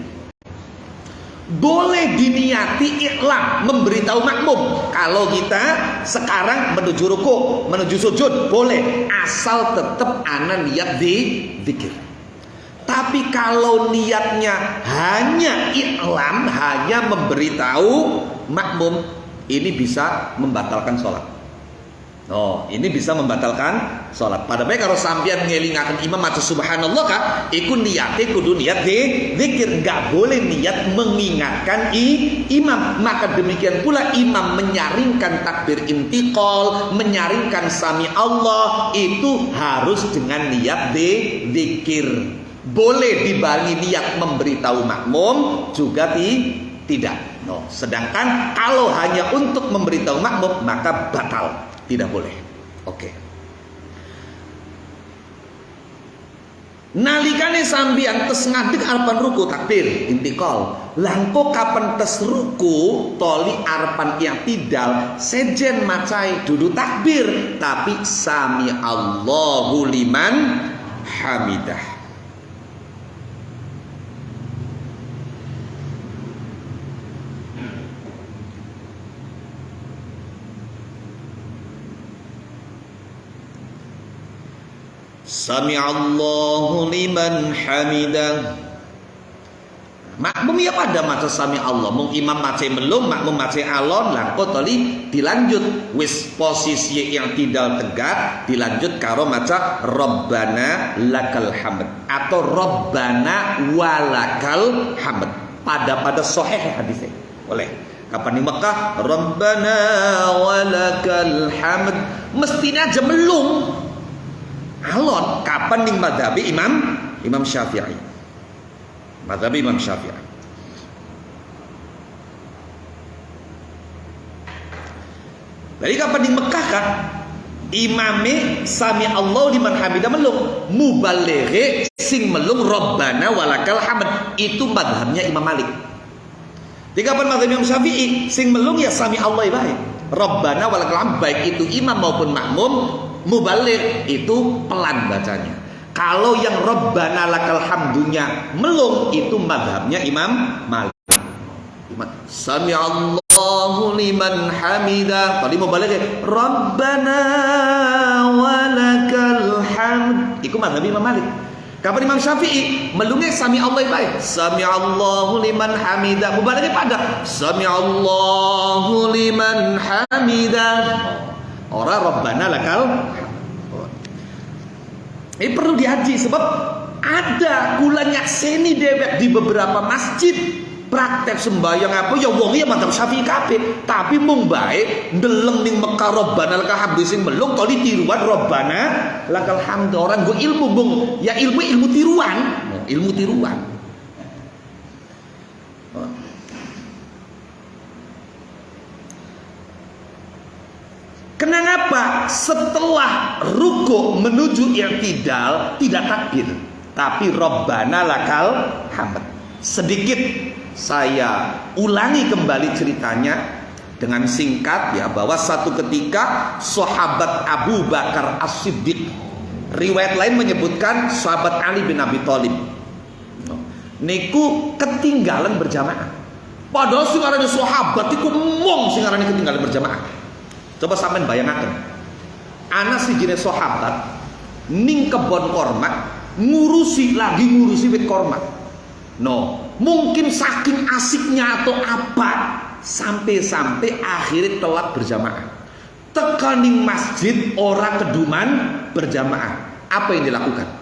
Boleh diniati iklam, memberitahu makmum kalau kita sekarang menuju rukuk, menuju sujud, boleh, asal tetap ana niat di zikir. Tapi kalau niatnya hanya iklam, hanya memberitahu makmum, ini bisa membatalkan sholat. Ini bisa membatalkan sholat. Padahal kalau sampean ngelingaken imam maca subhanallah kah, iku niate kudu niat zikir, enggak boleh niat mengingatkan imam. Maka demikian pula imam menyaringkan takbir intiqal, menyaringkan sami Allah, itu harus dengan niat zikir. Boleh dibarengi niat memberitahu makmum, juga tidak. Sedangkan kalau hanya untuk memberitahu makmum maka batal, tidak boleh. Oke. Nalikane sampeyan tes ngadeg arepan ruku takbir intiqal. Langko kapan tes ruku toli arepan i'tidal sejen macai dudu takbir tapi sami Allahu liman hamidah. Sami'allahu liman hamidah. Makmum ya pada maca sami Allah, mung imam maca melum, makmum maca alon, langko toli dilanjut wis posisi yang tidak tegak, dilanjut karo maca Rabbana lakal hamd atau Rabbana walakal hamd. Pada sahih hadisnya. Boleh. Kapan di Mekah Rabbana walakal hamd, mestinya aja melum. Alon kapan ning madhabi Imam Syafi'i. Madhabi Imam Syafi'i. Jadi kapan di Mekah kan imame sami Allah liman hamidah melung, mubalighe sing melung Rabbana walakal hamd, itu madhabnya Imam Malik. Di kapan madhab Imam Syafi'i sing melung ya sami Allah baik, Rabbana walakal hamd, baik itu imam maupun makmum, mubaligh itu pelan bacanya. Kalau yang Rabbana lakal hamdunya melung, itu madhabnya Imam Malik. Sami Allahu liman hamidah. Tadi mau balik Rabbana walakal hamd. Iku madhab Imam Malik. Kapan Imam Syafi'i melungnya sami Allah baik, sami Allahu liman hamidah. Mau balik pada sami Allahu liman hamidah. Ora Rabbana lakal. Ini perlu dihaji sebab ada kula nyakseni dewek di beberapa masjid praktek sembahyang apa ya wong ya mantap Syafi'i kabeh, tapi mung bae ndeleng ning Mekah Rabbana lakal hamdu sing melung kok ditiruan Rabbana lakal hamdu. Orang go ilmu bung ya ilmu tiruan, ilmu tiruan. Kenapa setelah ruku menuju i'tidal tidak takbir, tapi Rabbana lakal hamd? Sedikit saya ulangi kembali ceritanya dengan singkat ya, bahwa satu ketika sahabat Abu Bakar As-Siddiq, riwayat lain menyebutkan sahabat Ali bin Abi Thalib, niku ketinggalan berjamaah. Padahal sing arane sahabat iku mung sing arane ketinggalan berjamaah. Coba sampean bayangkan, ana sijine sahabat ning kebon korma ngurusi wit korma. No, mungkin saking asiknya atau apa sampai akhirnya telat berjamaah. Tekaning masjid orang keduman berjamaah. Apa yang dilakukan?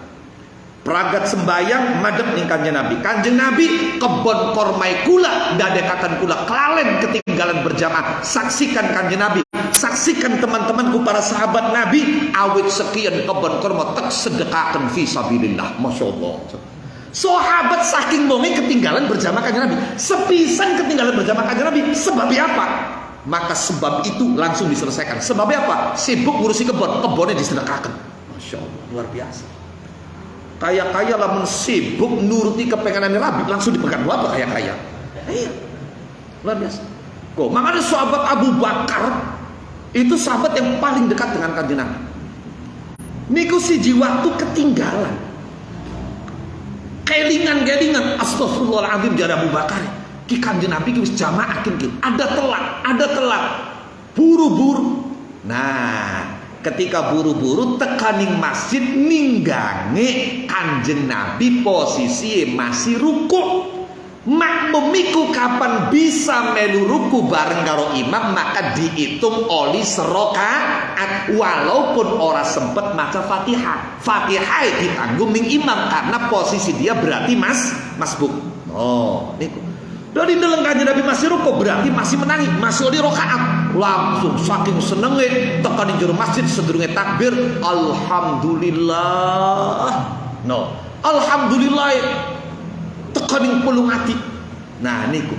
Pragat sembayang madep ning Kanjeng Nabi. Kanjeng Nabi kebon kormai kula ndadekaken kula kelalen ketinggalan berjamaah. Saksikan Kanjeng Nabi, saksikan teman-temanku para sahabat Nabi awit sekian kebon korma tek sedekaken fi sabilillah. Masyaallah. Sahabat saking monge ketinggalan berjamaah Kanjeng Nabi. Sepisan ketinggalan berjamaah Kanjeng Nabi. Sebabnya apa? Maka sebab itu langsung diselesaikan. Sebabnya apa? Sibuk ngurusi kebonnya disedekahkan. Masya Allah, luar biasa. Kaya-kaya lah sibuk nuruti kepengenan Nabi, langsung dipegang apa kaya-kaya. Iya, luar biasa. Kok makanya sahabat Abu Bakar itu sahabat yang paling dekat dengan Kanjeng Nabi. Niku siji waktu ketinggalan. Kelingan astagfirullahaladzim jare Abu Bakar. Ki Kanjeng Nabi ki wis jamaah ki. Ada telat. Buru-buru. Nah, ketika buru-buru tekaning masjid ninggange Kanjeng Nabi posisi masih ruku. Makmumiku kapan bisa melu ruku bareng karo imam maka dihitung oli serokaat walaupun ora sempet maca Fatihah. Fatihah ditanggung ning imam karena posisi dia berarti masbuk. Oh, niku. Dari ndeleng Kanjeng Nabi masih ruku berarti masih menangi, masih oli rakaat. Langsung saking senenge tekan ning jero masjid sedurunge takbir, alhamdulillah. No, alhamdulillah. Tekaning pulung hati. Nah niku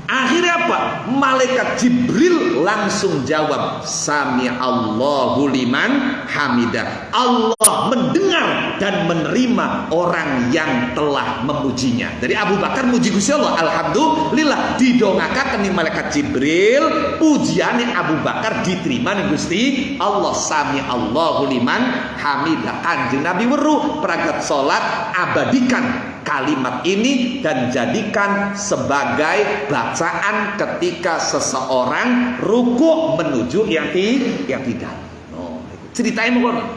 akhirnya apa? Malaikat Jibril langsung jawab sami Allahu liman hamidah. Allah mendengar dan menerima orang yang telah memujinya. Dari Abu Bakar muji Gusti Allah, alhamdulillah didongakaken ning malaikat Jibril, pujiane Abu Bakar diterima ning Gusti Allah. Sami Allahu liman hamidah. Kanjeng Nabi weruh pragat salat, abadikan kalimat ini dan jadikan sebagai bacaan ketika seseorang ruku menuju i'tidal. Oh, ceritanya monggo.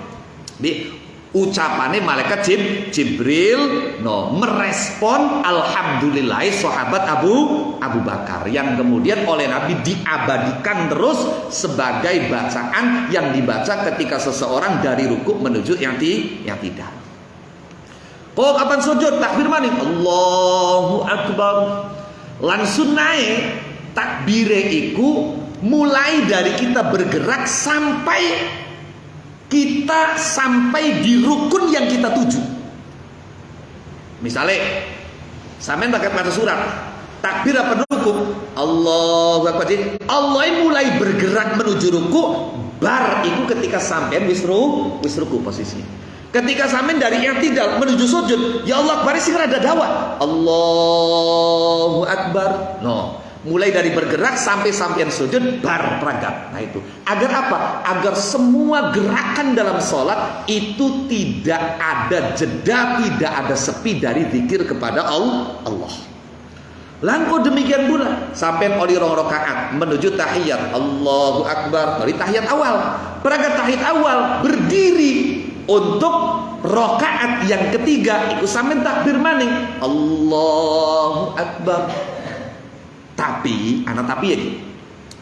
Di ucapane malaikat Jibril merespon alhamdulillah sahabat Abu Bakar yang kemudian oleh Nabi diabadikan terus sebagai bacaan yang dibaca ketika seseorang dari ruku menuju i'tidal. Oh kapan sujud takbir maning Allahu Akbar. Lan sunnahe takbire iku mulai dari kita bergerak sampai kita sampai di rukun yang kita tuju. Misalnya sampean bakat maca surat Takbir apa ruku? Allahu Akbar. Allah mulai bergerak menuju ruku, bar itu ketika sampean wis ruku posisinya. Ketika sampean dari i'tidal menuju sujud, ya Allah Akbar sing rada dawa. Allahu Akbar. No. Mulai dari bergerak sampai sampean sujud bar peragam. Nah itu. Agar apa? Agar semua gerakan dalam sholat itu tidak ada jeda, tidak ada sepi dari zikir kepada Allah. Langkau demikian pula sampai oli rong rakaat menuju tahiyat. Allahu Akbar. Dari tahiyat awal. Peragam tahiyat awal berdiri untuk rakaat yang ketiga itu sampai takbir maning. Allahu Akbar. Tapi ya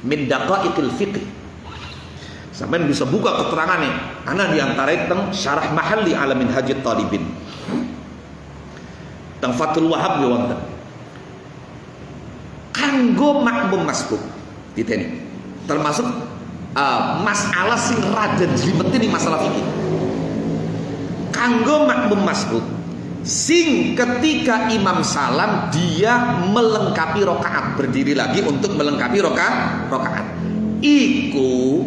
min daqaiqil fiqh. Sampeyan bisa buka keterangannya. Ana diantara teng syarah mahalli ala minhajit talibin. Teng Fathul Wahhab wonten. Kanggo makmum masbuk. Diteni. Termasuk masalah sing rada jlimetin masalah fikih. Kanggo makmum masbuk. Sing ketika imam salam dia melengkapi rokaat, berdiri lagi untuk melengkapi rokaat. Iku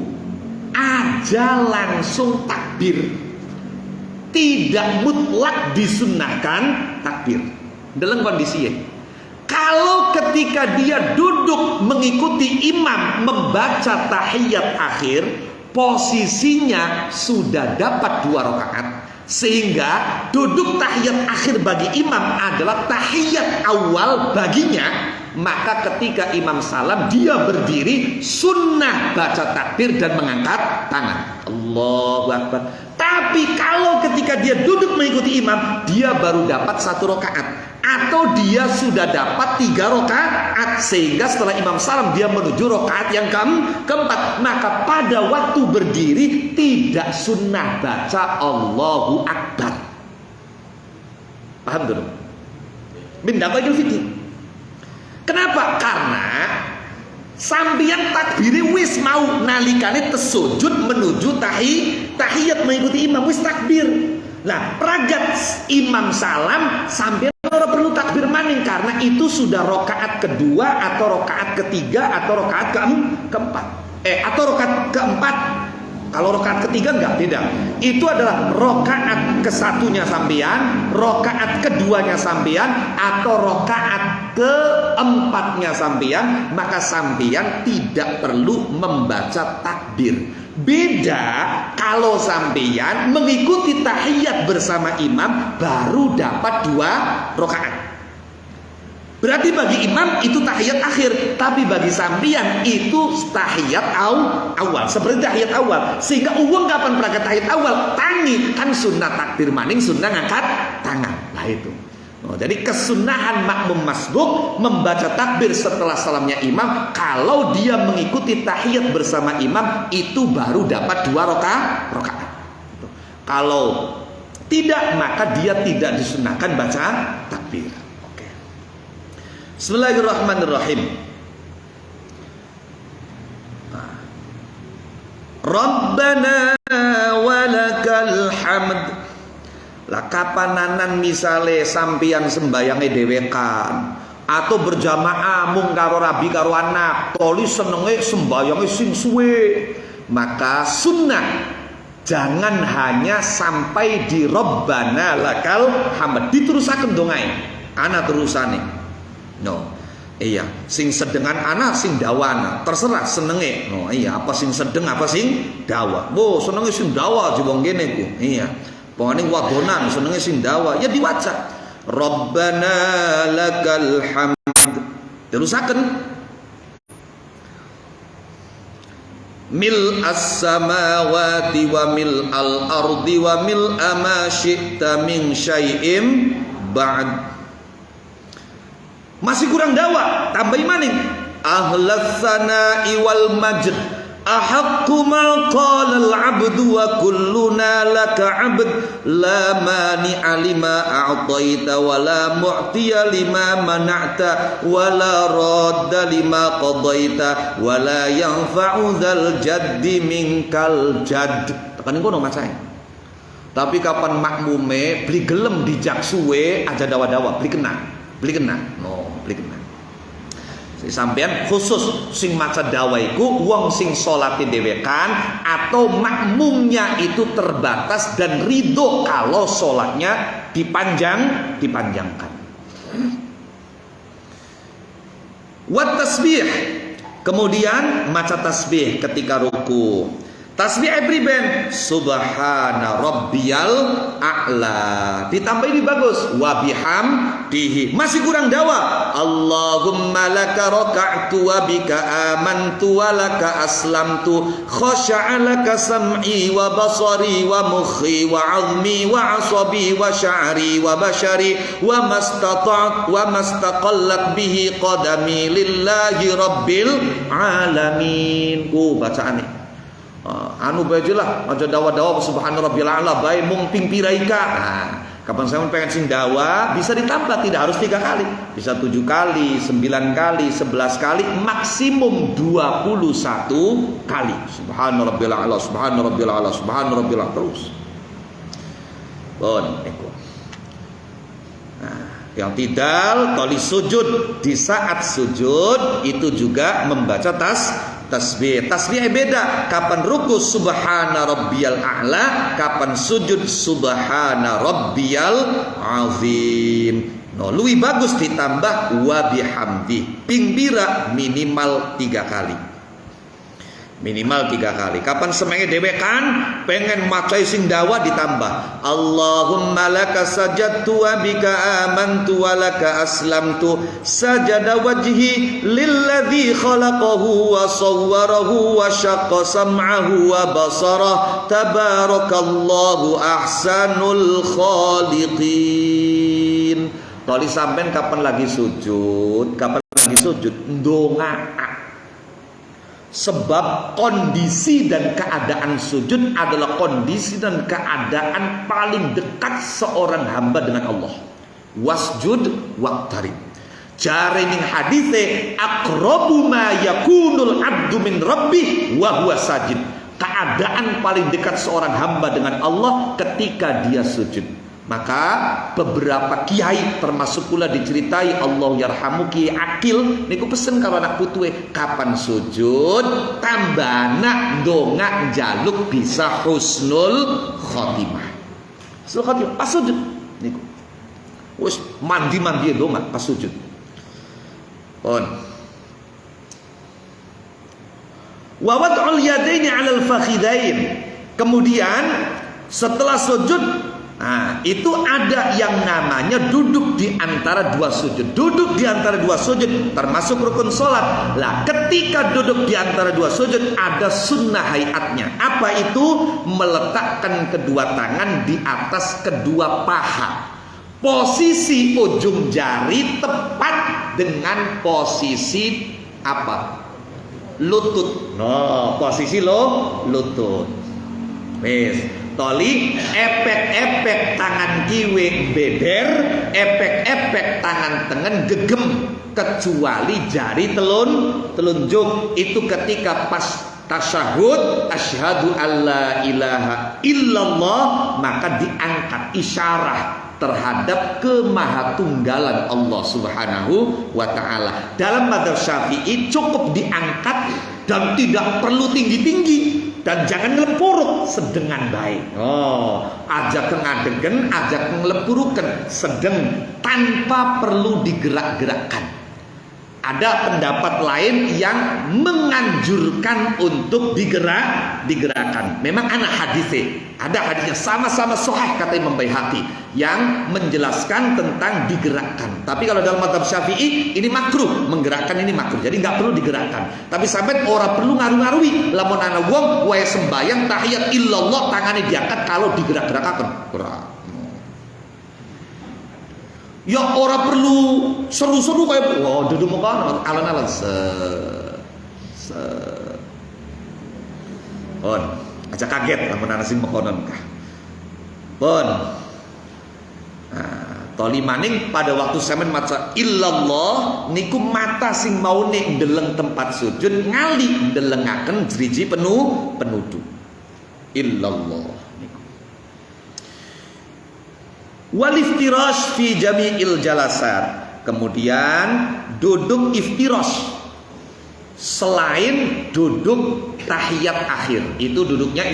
aja langsung takbir, tidak mutlak disunnahkan takbir dalam kondisinya. Kalau ketika dia duduk mengikuti imam membaca tahiyat akhir, posisinya sudah dapat 2 rakaat. Sehingga duduk tahiyat akhir bagi imam adalah tahiyat awal baginya. Maka ketika imam salam dia berdiri, sunnah baca takbir dan mengangkat tangan. Allahu Akbar. Tapi kalau ketika dia duduk mengikuti imam, dia baru dapat 1 rakaat, atau dia sudah dapat 3 rakaat, sehingga setelah imam salam dia menuju rakaat yang keempat, maka pada waktu berdiri tidak sunnah baca Allahu Akbar. Paham dulu? Min daqaiqil fikih. Kenapa? Karena sambian takbiri wis mau nalikane tesujud menuju tahiyat mengikuti imam wis takbir. Nah, pragat imam salam sampai ora perlu takbir maning karena itu sudah rakaat kedua atau rakaat ketiga atau rakaat keempat. Atau rakaat keempat. Kalau rakaat ketiga enggak, beda. Itu adalah rakaat kesatunya sampean, rakaat keduanya sampean, atau rakaat keempatnya sampean, maka sampean tidak perlu membaca takbir. Beda kalau sampean mengikuti tahiyat bersama imam baru dapat 2 rakaat. Berarti bagi imam itu tahiyat akhir, tapi bagi sampean itu tahiyat awal. Seperti tahiyat awal. Sehingga uang kapan perangkat tahiyat awal? Tangi kan sunnah takbir maning, sunnah ngangkat tangan. Nah itu. Jadi kesunahan makmum masbuk membaca takbir setelah salamnya imam, kalau dia mengikuti tahiyat bersama imam itu baru dapat 2 rakaat. Kalau tidak maka dia tidak disunahkan baca takbir. Oke. Bismillahirrahmanirrahim. Rabbana walakal hamd. Lah kapananan misale sampeyan sembayange dhewekan atau berjamaah mung karo rabi karo anak, poli senenge sembayange sing suwe, maka sunnah jangan hanya sampai di Rabbana lakal hamd, diterusaken dongae ana terusane. No. Iya, sing sedengan ana sing dawana, terserah senenge. No, iya, apa sing sedeng apa sing dawa. Wo, senenge sing dawa aja wong kene ku. Iya. Pokoknya wadonan senengnya sindawa ya diwaca Rabbana lakal hamd. Terusaken mil as-samawati wa mil al-ardi wa mil ma syi'ta min syai'im ba'd. Masih kurang dawa, tambah maning ahlas sana'i wal majd ahaqqu ma qala al-'abdu wa kulluna laka 'abd la mani'a lima a'taita wa la mu'tiya lima mana'ta wa la radda lima qadaita wa la yanfa'u dzal jaddi minkal jadd. Tekan ngono macae. Tapi kapan makmume beli gelem dijak suwe aja dawa-dawa beli kena. No, beli kena. Sampeyan khusus sing maca dawa iku wong sing salate dhewekan atau makmumnya itu terbatas dan ridho kalau salatnya dipanjangkan. Wat tasbih, kemudian maca tasbih ketika ruku. Tasbih priben? Subhana rabbiyal a'la. Ditambah ini bagus. Wa bihamdihi. Masih kurang dawa. Allahumma laka raka'tu wa bika amantu wa laka aslamtu. Khasha'a laka sam'i wa basari wa mukhi wa 'azmi wa 'asabi wa sya'ri wa bashari wa mastaqallat bihi qadami lillahi rabbil alamin. Bacaane anu bajelah aja dawa-dawa subhana rabbil a'la bae mung ping piraika. Kapan saya pengen sing dawa bisa ditambah, tidak harus 3 kali, bisa 7 kali, 9 kali, 11 kali, maksimum 21 kali. Subhana rabbil a'la, subhana rabbil a'la, subhana rabbil a'la terus. Yang tidak tali sujud, di saat sujud itu juga membaca tasbih. Tasbih beda. Kapan ruku subhana rabbiyal a'la, kapan sujud subhana rabbiyal azim. Luwih bagus ditambah wa bihamdi. Ping bira minimal 3 kali. Minimal 3 kali. Kapan semenge dewekan pengen macai sing dawa ditambah Allahumma laka sajadtu wa bika amantu wa laka aslamtu sajada wajhi lilladzi khalaqahu wa sawwarahu wa syaqqa sam'ahu wa basarah tabarakallahu ahsanul khaliqin. Toli sampean kapan lagi sujud ndonga. Sebab kondisi dan keadaan sujud adalah kondisi dan keadaan paling dekat seorang hamba dengan Allah. Wasjud waqtarib. Jare ning haditse aqrabu ma yakunul abdu min rabbih wa huwa sajid. Keadaan paling dekat seorang hamba dengan Allah ketika dia sujud. Maka beberapa kiai termasuk pula diceritai Allah yarhamu Kiai Akil niku pesen karo anak putue kapan sujud tambana ndonga njaluk bisa husnul khotimah. Husnul khotimah pas sujud niku. Wis mandi-mandi ndonga pas sujud. Pon. Wa wad'ul yadaini 'alal fakhidain. Kemudian setelah sujud itu ada yang namanya duduk di antara 2 sujud. Duduk di antara 2 sujud termasuk rukun sholat. Lah ketika duduk di antara 2 sujud ada sunnah hayatnya. Apa itu? Meletakkan kedua tangan di atas kedua paha. Posisi ujung jari tepat dengan posisi apa? Lutut. Posisi lutut. Wes. Toli epek-epek tangan kiwe beber, epek-epek tangan tengen gegem kecuali jari telunjuk itu ketika pas tasyahud asyhadu alla ilaha illallah maka diangkat isyarah terhadap kemahatunggalan Allah Subhanahu wa taala. Dalam mazhab Syafi'i cukup diangkat dan tidak perlu tinggi-tinggi dan jangan ngelepuruk sedengan baik. Aja kengadegen, aja ngelepuruken sedeng tanpa perlu digerak-gerakkan. Ada pendapat lain yang menganjurkan untuk digerakkan. Memang ada hadisnya sama-sama sahih kata Imam Baihaqi yang menjelaskan tentang digerakkan. Tapi kalau dalam mazhab Syafi'i ini makruh, menggerakkan ini makruh. Jadi nggak perlu digerakkan. Tapi sampai orang perlu ngaruh-ngaruhi. Lamun ana wong wae sembayang tahiyat illallah tangannya diangkat kalau digerak-gerakaken. Ya orang perlu seru-seru kayak duduk muka alon-alon pon aja kaget lamun ana sing mekonon kah pon. Toli maning pada waktu sampean maca illallah niku mata sing maune ndeleng tempat sujud ngali ndelengaken driji penudu illallah. Wal iftirash fi jami'il jalasat. Kemudian duduk iftirash. selain duduk tahiyat akhir. Itu duduknya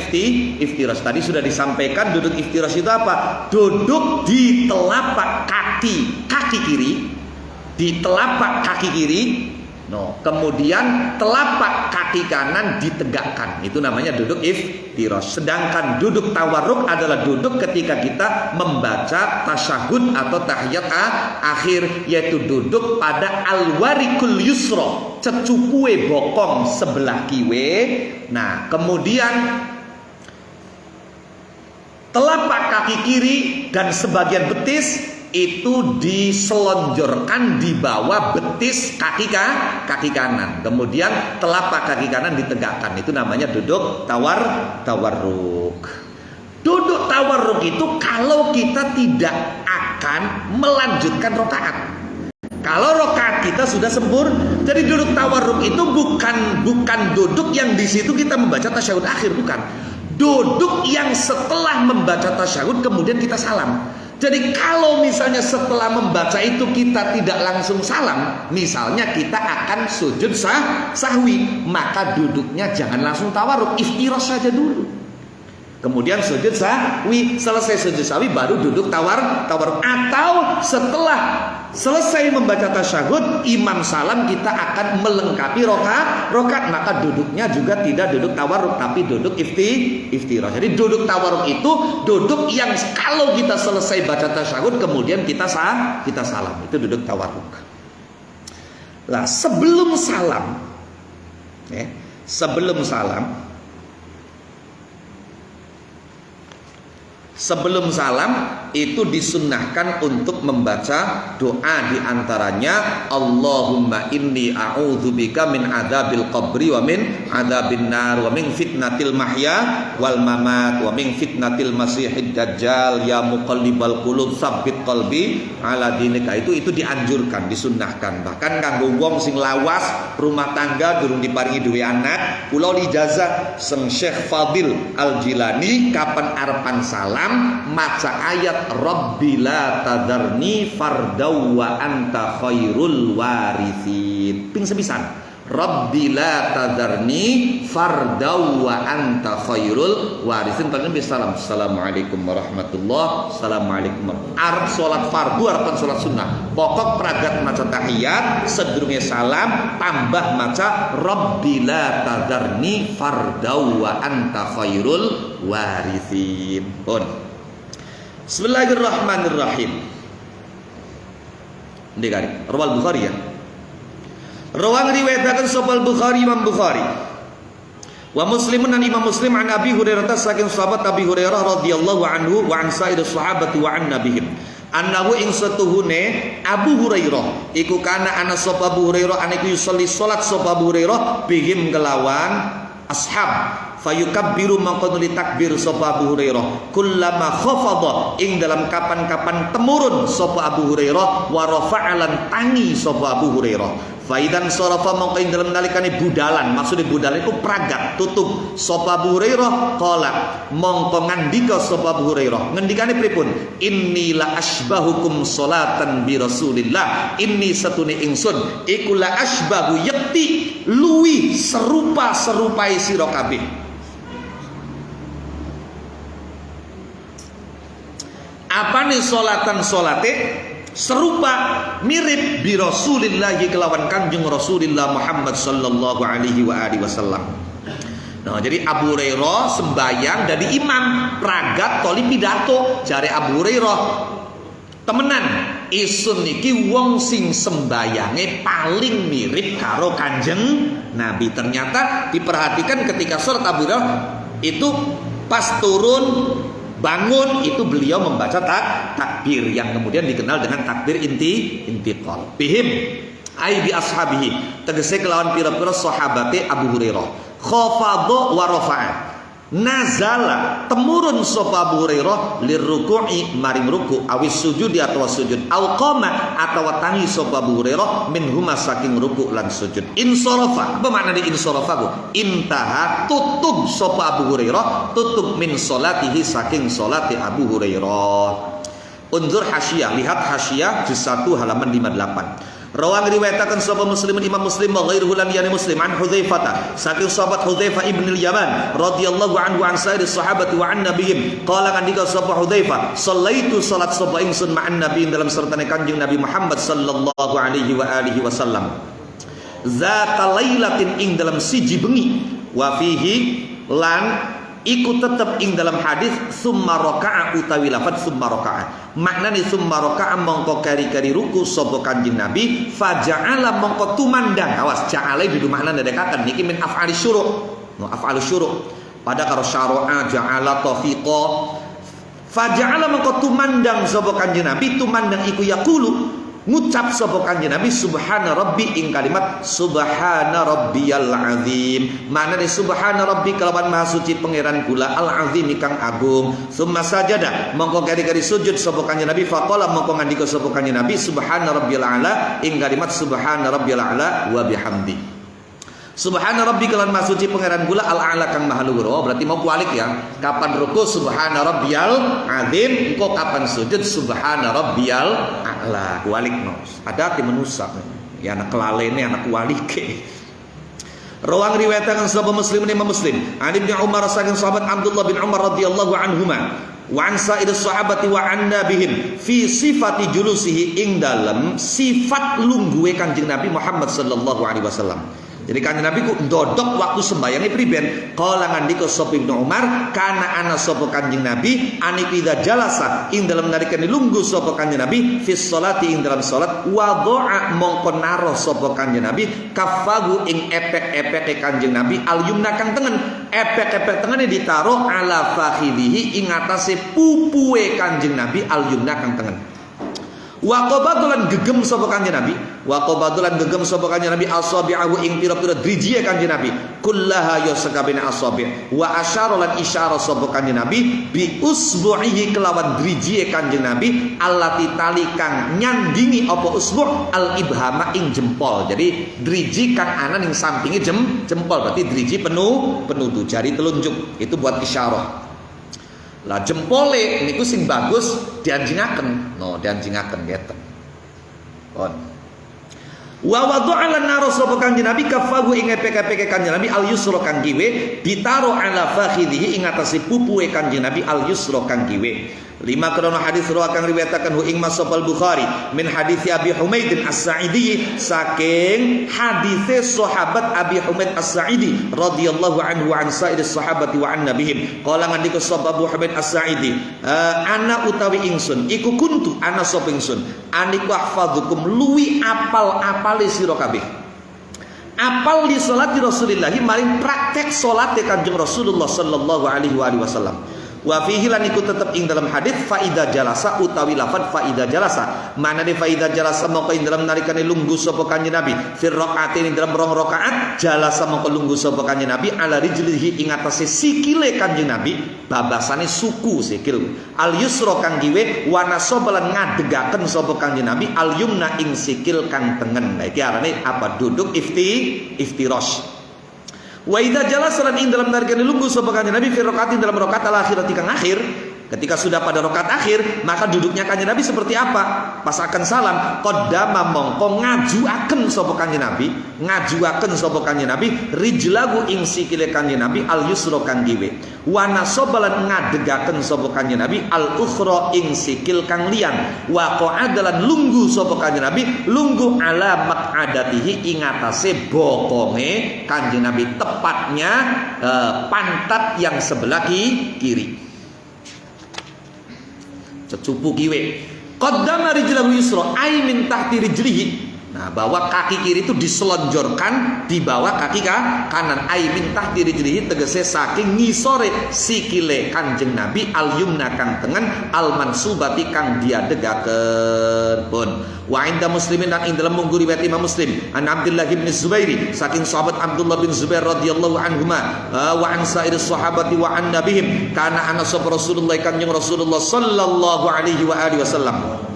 iftirash. Tadi sudah disampaikan duduk iftirash itu apa? Duduk di telapak kaki kiri, di telapak kaki kiri. No, kemudian telapak kaki kanan ditegakkan. Itu namanya duduk iftirash. Sedangkan duduk tawarruk adalah duduk ketika kita membaca tasyahud atau tahiyat akhir, yaitu duduk pada alwarikul yusra, cecupue bokong sebelah kiwe. Nah, kemudian telapak kaki kiri dan sebagian betis itu diselonjorkan di bawah betis kaki kanan. Kemudian telapak kaki kanan ditegakkan. Itu namanya duduk tawarruk. Duduk tawarruk itu kalau kita tidak akan melanjutkan rakaat. Kalau rakaat kita sudah sempurna. Jadi duduk tawarruk itu bukan duduk yang di situ kita membaca tasyahud akhir, bukan. Duduk yang setelah membaca tasyahud kemudian kita salam. Jadi kalau misalnya setelah membaca itu kita tidak langsung salam, misalnya kita akan sujud sahwi, maka duduknya jangan langsung tawarruk, iftirash saja dulu. Kemudian sujud sahwi, selesai sujud sahwi baru duduk tawarruk. Atau setelah selesai membaca tasyahud, imam salam, kita akan melengkapi rakaat, maka duduknya juga tidak duduk tawarruk tapi duduk iftirash. Jadi duduk tawarruk itu duduk yang kalau kita selesai baca tasyahud kemudian kita salam. Itu duduk tawarruk. Lah, sebelum salam itu disunnahkan untuk membaca doa, diantaranya Allahumma inni a'udzubika min adzabil qabri wa min adzabin nar wa min fitnatil mahya wal mamat wa min fitnatil masihid dajjal ya muqallibal qulub tsabbit qalbi ala dinika. Itu dianjurkan, disunnahkan. Bahkan kanggo wong sing lawas rumah tangga durung diparingi duwe anak, kula dijazah Seng Syekh Fadil Al-Jilani kapan arepan salam maca ayat Rabbi la tadarni fardaw wa anta khairul warithin. Ping sepisan. Rabbi la tadarni fardaw wa anta khairul warithin. Tadi salam. Assalamualaikum warahmatullahi wabarakatuh. Assalamualaikum. Arep salat fardu, arepan salat sunnah. Pokok pragat maca tahiyat, sedurunge salam tambah maca Rabbi la tadarni fardaw wa anta khairul warithin. Pun Bismillahirrahmanirrahim. Ini kali Rawal Bukhari ya. Rawang riwayataken sapa Bukhari, Imam Bukhari. Wa Muslimun dan Imam Muslim an Abi Hurairah saking sahabat Abi Hurairah radhiyallahu anhu wa an sa'ir sahabati wa an nabihim. Annahu ing satuhune Abu Hurairah iku kana ana sapa Abu Hurairah aniku yusolli salat sapa Abu Hurairah bihim kelawan ashab. Fayukabbiru mangkonuli takbir sapa Abu Hurairah kullama khafadha ing dalam kapan-kapan temurun sapa Abu Hurairah wa rafa'alan tangi sapa Abu Hurairah. Faidan sarafa mangko ing dalam nalikane budalan, maksudnya budalan itu pragat tutup sapa Abu Hurairah qala mongko ngandika sapa Abu Hurairah ngendikane pripun inni la asbahukum salatan bi Rasulillah inni satune ingsun iku la asbahu yakti luwi serupai sira kabeh. Apa nih solatan solate serupa mirip bi Rasulillahi kelawan kanjeng Rasulillah Muhammad sallallahu alaihi wa alihi wasallam. Nah, jadi Abu Hurairah sembayang dari imam pragat toli pidato jare Abu Hurairah temenan isun niki wong sing sembayange paling mirip karo kanjeng Nabi. Ternyata diperhatikan ketika sholat Abu Hurairah itu pas turun bangun itu beliau membaca takbir yang kemudian dikenal dengan takbir intiqal. Bihim ai bi ashabihi tegese kelawan pira-pira sahabate Abu Hurairah. Khafadha wa rafa'a. Nazala temurun sapa Abu Hurairah lirruku'i maring ruku awis sujud atau sujud au qama atau tangi sapa Abu Hurairah minhuma saking ruku lan sujud. Insarafa bermakna di insarafa ku intaha tutup sapa Abu Hurairah tutup min salatihi saking salati Abu Hurairah. Unzur hasyiyah, lihat hasyiyah juz 1 halaman 58. Rawang riwayataken sapa Muslimun Imam Muslim wa ghairuhu lan yani Muslim an Hudzaifah saking sahabat Hudzaifah ibn al-Yaman radhiyallahu anhu an sa'ir sahabati wa an nabiyyin qala ngandika sapa Hudzaifah sallaitu salat sapa ingsun ma'an nabi dalam sertane Kanjeng Nabi Muhammad sallallahu alaihi wa alihi wasallam zata lailatin ing dalam siji bengi wa fihi lan iku tetep ing dalam hadis summa raka'a utawi lafaz summa raka'a maknane summa raka'a mongko kari-kari ruku sapa Kanjeng Nabi faja'ala mongko tumandang awas ja'ala dudu makna ndadekaken niki min af'ali syuru' no af'al syuru' pada karo syara'a ja'ala tawfiqa faja'ala mongko tumandang sapa Kanjeng Nabi tumandang iku yaqulu ngucap sapa Kanjeng Nabi subhana rabbi ing kalimat subhana rabbiyal azim maknane subhana rabbi kelawan maha suci pangeran kula al azim kang agung summa sajada mongko kari-kari sujud sapa Kanjeng Nabi faqala mongko ngandika sapa Kanjeng Nabi subhana rabbiyal a'la ing kalimat subhana rabbiyal a'la wa bihamdi subhana rabbi kelawan maha suci pangeran kula al a'la kang maha luhur oh berarti mau kualik ya kapan ruku subhana rabbiyal azim engko kapan sujud subhana rabbiyal a'la kualik no ada ti manusa ya anak kelalene anak kualike rawang riwayataken sapa Muslim Imam Muslim an Ibnu Umar saking sahabat Abdullah bin Umar radhiyallahu anhuma wa an sa'ir sahabati wa anna bihim fi sifati julusihi ing dalam sifat lungguhe Kanjeng Nabi Muhammad sallallahu alaihi wasallam. Jadi Kanjeng Nabi ku ndodok waktu sembayange priben. Qala ngandika sapa Ibnu Umar, kana ana sapa Kanjeng Nabi aniku idza jalasa ing dalam nalikane lungguh sapa Kanjeng Nabi fi sholati ing dalam salat wa dha'a mongko naro sapa Kanjeng Nabi kafahu ing epek-epeke Kanjeng Nabi al yumna kang tengen. Epek-epek tengene ditaro ala fakhidhihi ing atase pupuhe Kanjeng Nabi al yumna kang tengen. Wa qabatulan gegem sapa Kanjeng Nabi wa qabatulan gegem sapa Kanjeng Nabi asabi'ahu ing pira-pira drijihe Kanjeng Nabi kullaha ya sakabene asabi' wa asyara lan isyara sapa Kanjeng Nabi bi usbu'ihi kelawan drijihe Kanjeng Nabi allati tali kang nyandingi apa usbu' al ibhama ing jempol. Jadi driji kang ana ning sampinge jempol berarti driji penuh tuh jari telunjuk itu buat isyarah. Lah jempole niku sing bagus dianjingaken. No, dianjingaken ngeten. Kon. Wa wada'ala naro sapa Kanjeng Nabi kafahu ing epek-epeke Kanjeng Nabi al yusra kang kiwe ditaro ala fakhidhihi ing atase pupuhe Kanjeng Nabi al yusra kang kiwe. Lima krono hadis rawi kang riwayataken hu ing Mas Bukhari min hadis Abi Humaid As-Sa'idi saking hadis sahabat Abi Humaid As-Sa'idi radhiyallahu anhu an sa'ir sahabati wa an nabihim qala ngandika sapa Abu Humaid As-Sa'idi ana utawi ingsun iku kuntu ana sapa ingsun aniku ahfadzukum luwi apal-apale sira kabeh apal li salati Rasulillah maring praktek salate Kanjeng Rasulullah sallallahu alaihi wasallam. Wa fihi lan iku tetep ing dalam hadis faida jalasa utawi lafaz faida jalasa manane faida jalasa moko ing dalam nalikane lungguh sapa Kanjeng Nabi fir raqatin ing dalam rong rakaat jalasa moko lungguh sapa Kanjeng Nabi ala rijlihi ing atase sikile Kanjeng Nabi babasane suku sikil al yusra kang diwe wa nasaba lan ngadegaken sapa Kanjeng Nabi al yumna ing sikil kang tengen. Nah iki arane apa duduk iftirash. Wa idza jalasa lan ing dalam nalikane lungguh sapa Kanjeng Nabi fi rakaat dalam rakaat al-akhirati kang akhir ketika sudah pada rakaat akhir maka duduknya Kanjeng Nabi seperti apa pas akan salam qaddama mongko ngajuaken sapa Kanjeng Nabi rijlahu ing sikile Kanjeng Nabi al yusra kang diwe wa nasaba lan ngadegaken sapa Kanjeng Nabi al ukhra ing sikil kang liyan wa qa'adalan lungguh sapa Kanjeng Nabi lungguh ala maq'adatihi ing atase bokonge Kanjeng Nabi tepatnya pantat yang sebelah kiri cecupu kiwe qaddama rijlahu yusra ay min tahti rijlihi. Nah, bahwa kaki kiri itu diselonjorkan di bawah kaki kanan ay min tahti rijlihi tegese saking ngisore sikile Kanjeng Nabi al yumna kang tengen al mansubati kang diadegaken pun wa inda muslimin dan ing dalam munggu riwayat Imam Muslim an Abdullah bin Zubairi saking sahabat Abdullah bin Zubair radhiyallahu anhuma wa an sa'ir sahabati wa an nabihim kana ana sapa Rasulullah Kanjeng Rasulullah sallallahu alaihi wa alihi wasallam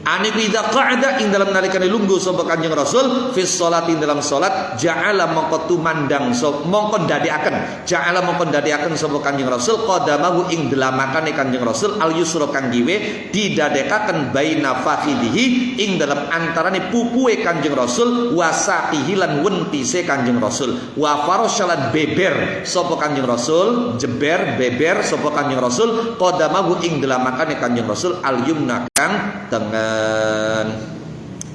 aniku idza qa'ada ing dalam nalikane lungguh sapa Kanjeng Rasul fi sholati ing dalam salat ja'ala mongko tumandang mongko ndadekaken ja'ala mongko ndadekaken sapa Kanjeng Rasul qadamahu ing delamakane Kanjeng Rasul al yusra kang kiwe didadekaken baina fakhidihi ing dalam antarane pupuhe Kanjeng Rasul wasaqihi lan wentise Kanjeng Rasul wa farashalan beber sapa Kanjeng Rasul jeber beber sapa Kanjeng Rasul qadamahu ing delamakane Kanjeng Rasul al yumna kang tengen.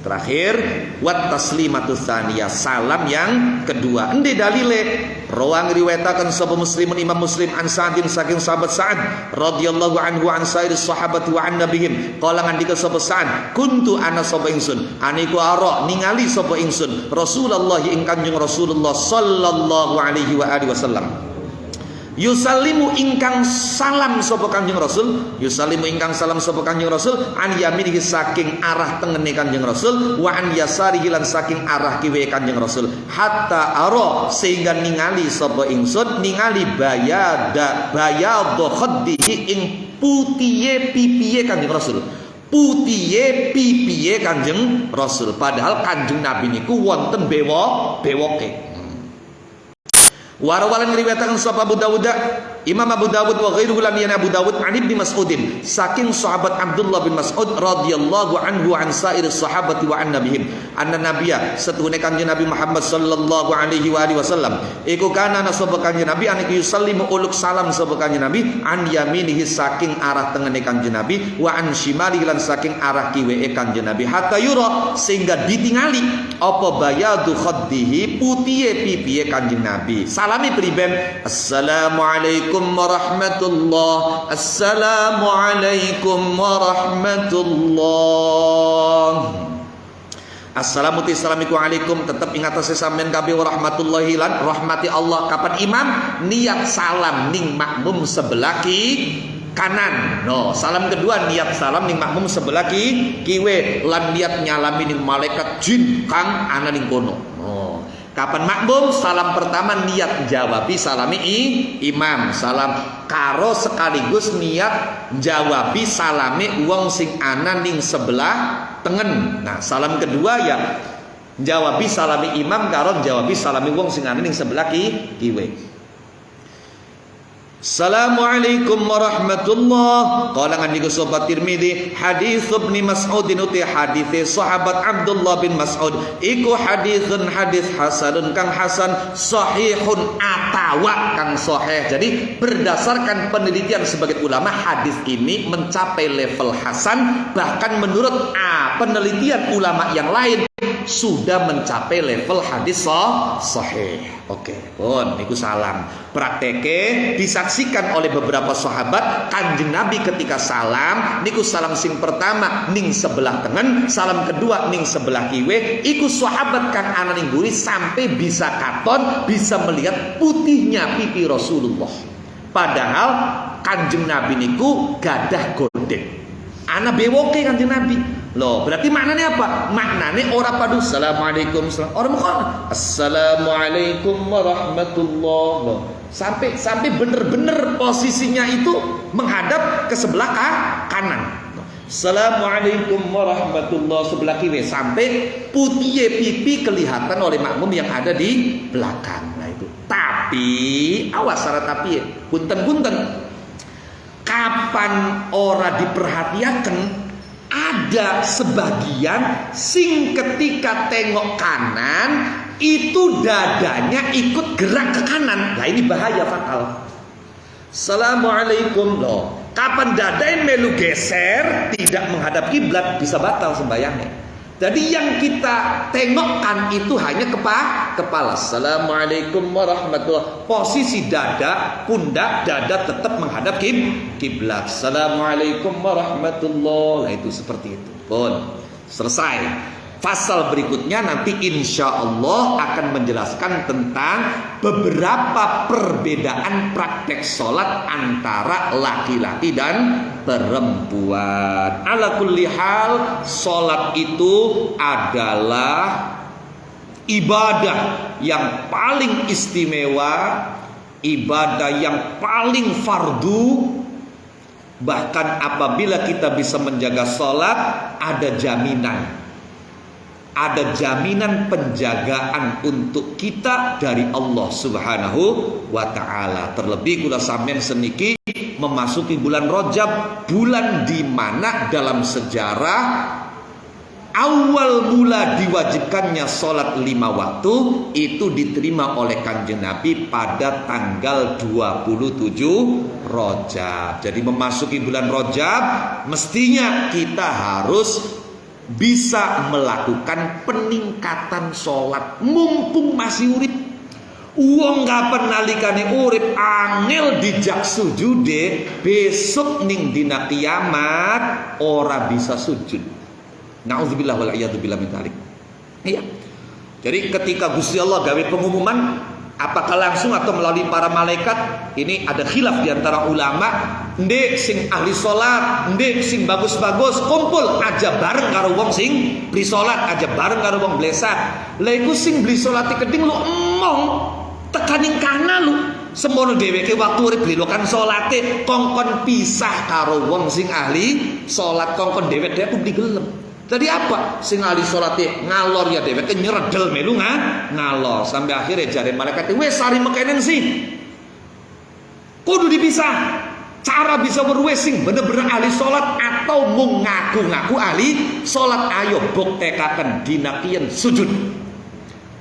Terakhir wat taslimatu tsaniyah salam yang kedua. Ende dalile rawang riwayataken sapa Muslimun Imam Muslim an Sa'din saking sahabat Sa'ad radhiyallahu anhu an sairis sahabati wa an nabihim qala ngandika sapa Sa'ad kuntu ana sapa ingsun aniku ara ningali sapa ingsun Rasulullah ing Kanjeng Rasulullah sallallahu alaihi wa alihi wasallam yusallimu ingkang salam sapa Kanjeng Rasul yusallimu ingkang salam sapa Kanjeng Rasul an yaminihi saking arah tengene Kanjeng Rasul wa an yasarihi lan saking arah kiwe Kanjeng Rasul hatta ara sehingga ningali sapa ingsun ningali bayadha khaddihi ing putihe pipihe Kanjeng Rasul putihe pipihe Kanjeng Rasul padahal Kanjeng Nabi niku wonten bewoke. Warawalan riwayataken sapa Abu Dawud Imam Abu Dawud wa ghairuhu lam yana Abu Dawud an Ibnu Mas'udin saking sahabat Abdullah bin Mas'ud radhiyallahu anhu an sairis sahabati wa an nabihim anna nabiyya setuhune Kanjeng Nabi Muhammad sallallahu alaihi wa alihi wasallam iku kana sapa Kanjeng Nabi aniku yusallimu uluk salam sapa Kanjeng Nabi an yaminihi saking arah tengene Kanjeng Nabi wa an shimalihi lan saking arah kiweke Kanjeng Nabi hatta yura sehingga ditingali apa bayadu khaddihi putihe pipihe Kanjeng Nabi salami priben assalamualaikum warahmatullah assalamualaikum warahmatullah assalamualaikum alaikum tetap ingat sampeyan kabeh warahmatullahi lan rahmati Allah kapan imam niat salam ning makmum sebelah kanan no salam kedua niat salam ning makmum sebelah kiwe lan niat nyalami ning malaikat jin kang ana ning kono no kapan makmum salam pertama niat jawabi salami imam salam karo sekaligus niat jawabi salami wong sing ana ning sebelah tengen. Nah salam kedua ya jawabi salami imam karo jawabi salami wong sing ana ning sebelah kiwe. Assalamualaikum warahmatullah. Qala ngandika sahabat Tirmidzi hadits Ibnu Mas'ud uti hadits sahabat Abdullah bin Mas'ud iku haditsun hadits hasanun kang hasan sahihun atawa kang sahih. Jadi berdasarkan penelitian sebagian ulama hadis ini mencapai level hasan bahkan menurut penelitian ulama yang lain sudah mencapai level hadis sahih. Oke, pun niku salam. Prakteke disaksikan oleh beberapa sahabat Kanjeng Nabi ketika salam niku salam sing pertama ning sebelah tengen, salam kedua ning sebelah kiwe. Iku sahabat kang ana ning mburi sampai bisa katon bisa melihat putihnya pipi Rasulullah. Padahal Kanjeng Nabi niku gadah godek. Ana bewoke Kanjeng Nabi. Loh, berarti maknanya apa? Maknanya orang padu assalamualaikum orang muka assalamualaikum warahmatullah. Loh, sampai bener-bener posisinya itu menghadap ke sebelah kanan. Assalamualaikum warahmatullah sebelah kiri sampai putih pipi kelihatan oleh makmum yang ada di belakang. Nah itu. Tapi awas syarat tapi punten-punten. Kapan ora diperhatikan ada sebagian sing ketika tengok kanan itu dadanya ikut gerak ke kanan. Nah ini bahaya fatal. Assalamualaikum loh. Kapan dadain melu geser tidak menghadap kiblat bisa batal sembahyangnya. Jadi yang kita tengokkan itu hanya kepala. Assalamualaikum warahmatullah. Posisi dada, pundak, dada tetap menghadap kiblat. Assalamualaikum warahmatullah. Nah, itu seperti itu. Pun selesai. Pasal berikutnya nanti insya Allah akan menjelaskan tentang beberapa perbedaan praktek sholat antara laki-laki dan perempuan. Ala kulli hal, sholat itu adalah ibadah yang paling istimewa, ibadah yang paling fardu, Bahkan apabila kita bisa menjaga sholat, ada jaminan. Ada jaminan penjagaan untuk kita dari Allah Subhanahu wa ta'ala. Terlebih kula sampeyan seniki memasuki bulan Rajab, bulan di mana dalam sejarah awal mula diwajibkannya sholat 5 waktu itu diterima oleh Kanjeng Nabi pada tanggal 27 Rajab. Jadi memasuki bulan Rajab mestinya kita harus bisa melakukan peningkatan sholat mumpung masih urip. Uang kapan nalikane urip angel dijak sujude, besok ning dina kiamat ora bisa sujud. Nauzubillah wal iyadzubillah min dzalik. Iya. Jadi ketika Gusti Allah gawe pengumuman, apakah langsung atau melalui para malaikat, ini ada khilaf di antara ulama. Ndek sing ahli salat, ndek sing bagus-bagus kumpul aja bareng karo wong sing beli salat, aja bareng karo wong blesat. Lah iku sing beli salate keding lu emong tekaning kana lu. Semono dheweke waktu urip blilokan salate kongkon pisah karo wong sing ahli salat, kongkon dhewek pun digelem. Tadi apa? Sing ahli salate ngalor ya dheweke nyeredel melu ngalor sampai akhirnya jare malaikat wis sari mekenen sih. Kudu dipisah. Cara bisa berwesing bener-bener ahli salat atau mung ngaku-ngaku ahli salat, ayo buktekaken dinakian sujud.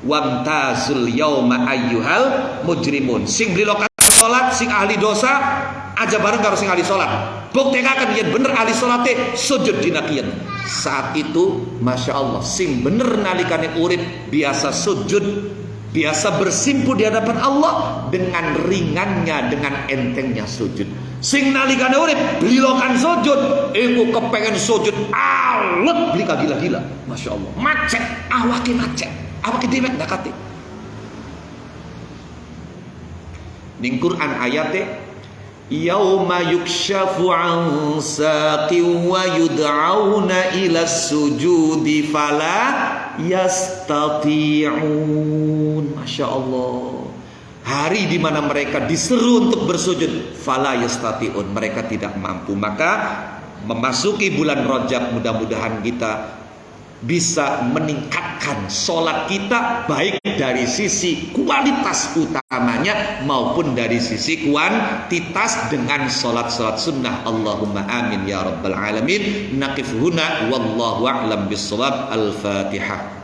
Wamtazul yauma ayyuhal mujrimun. Sing blilokan salat, sing ahli dosa aja bareng karo sing ahli salat. Buktekaken yen bener ahli salate sujud dinakian. Saat itu Masya Allah sing bener nalikane urip biasa sujud, biasa bersimpu di hadapan Allah dengan ringannya, dengan entengnya sujud. Sing nalikane urip blilokan sujud, iku kepengen sujud alet beli gila-gila. Masya Allah, macet, awake dewek ndakate. Ning Quran ayate yauma yukshafu an saqi wa yud'auna ila sujudi fala yastati'un. Masya Allah, hari di mana mereka diseru untuk bersujud, fala yastati'un, mereka tidak mampu. Maka memasuki bulan Rajab mudah-mudahan kita bisa meningkatkan sholat kita, baik dari sisi kualitas utamanya maupun dari sisi kuantitas dengan sholat-sholat sunnah. Allahumma amin ya rabbal alamin. Naqif huna wallahu a'lam bissawab. Al-Fatihah.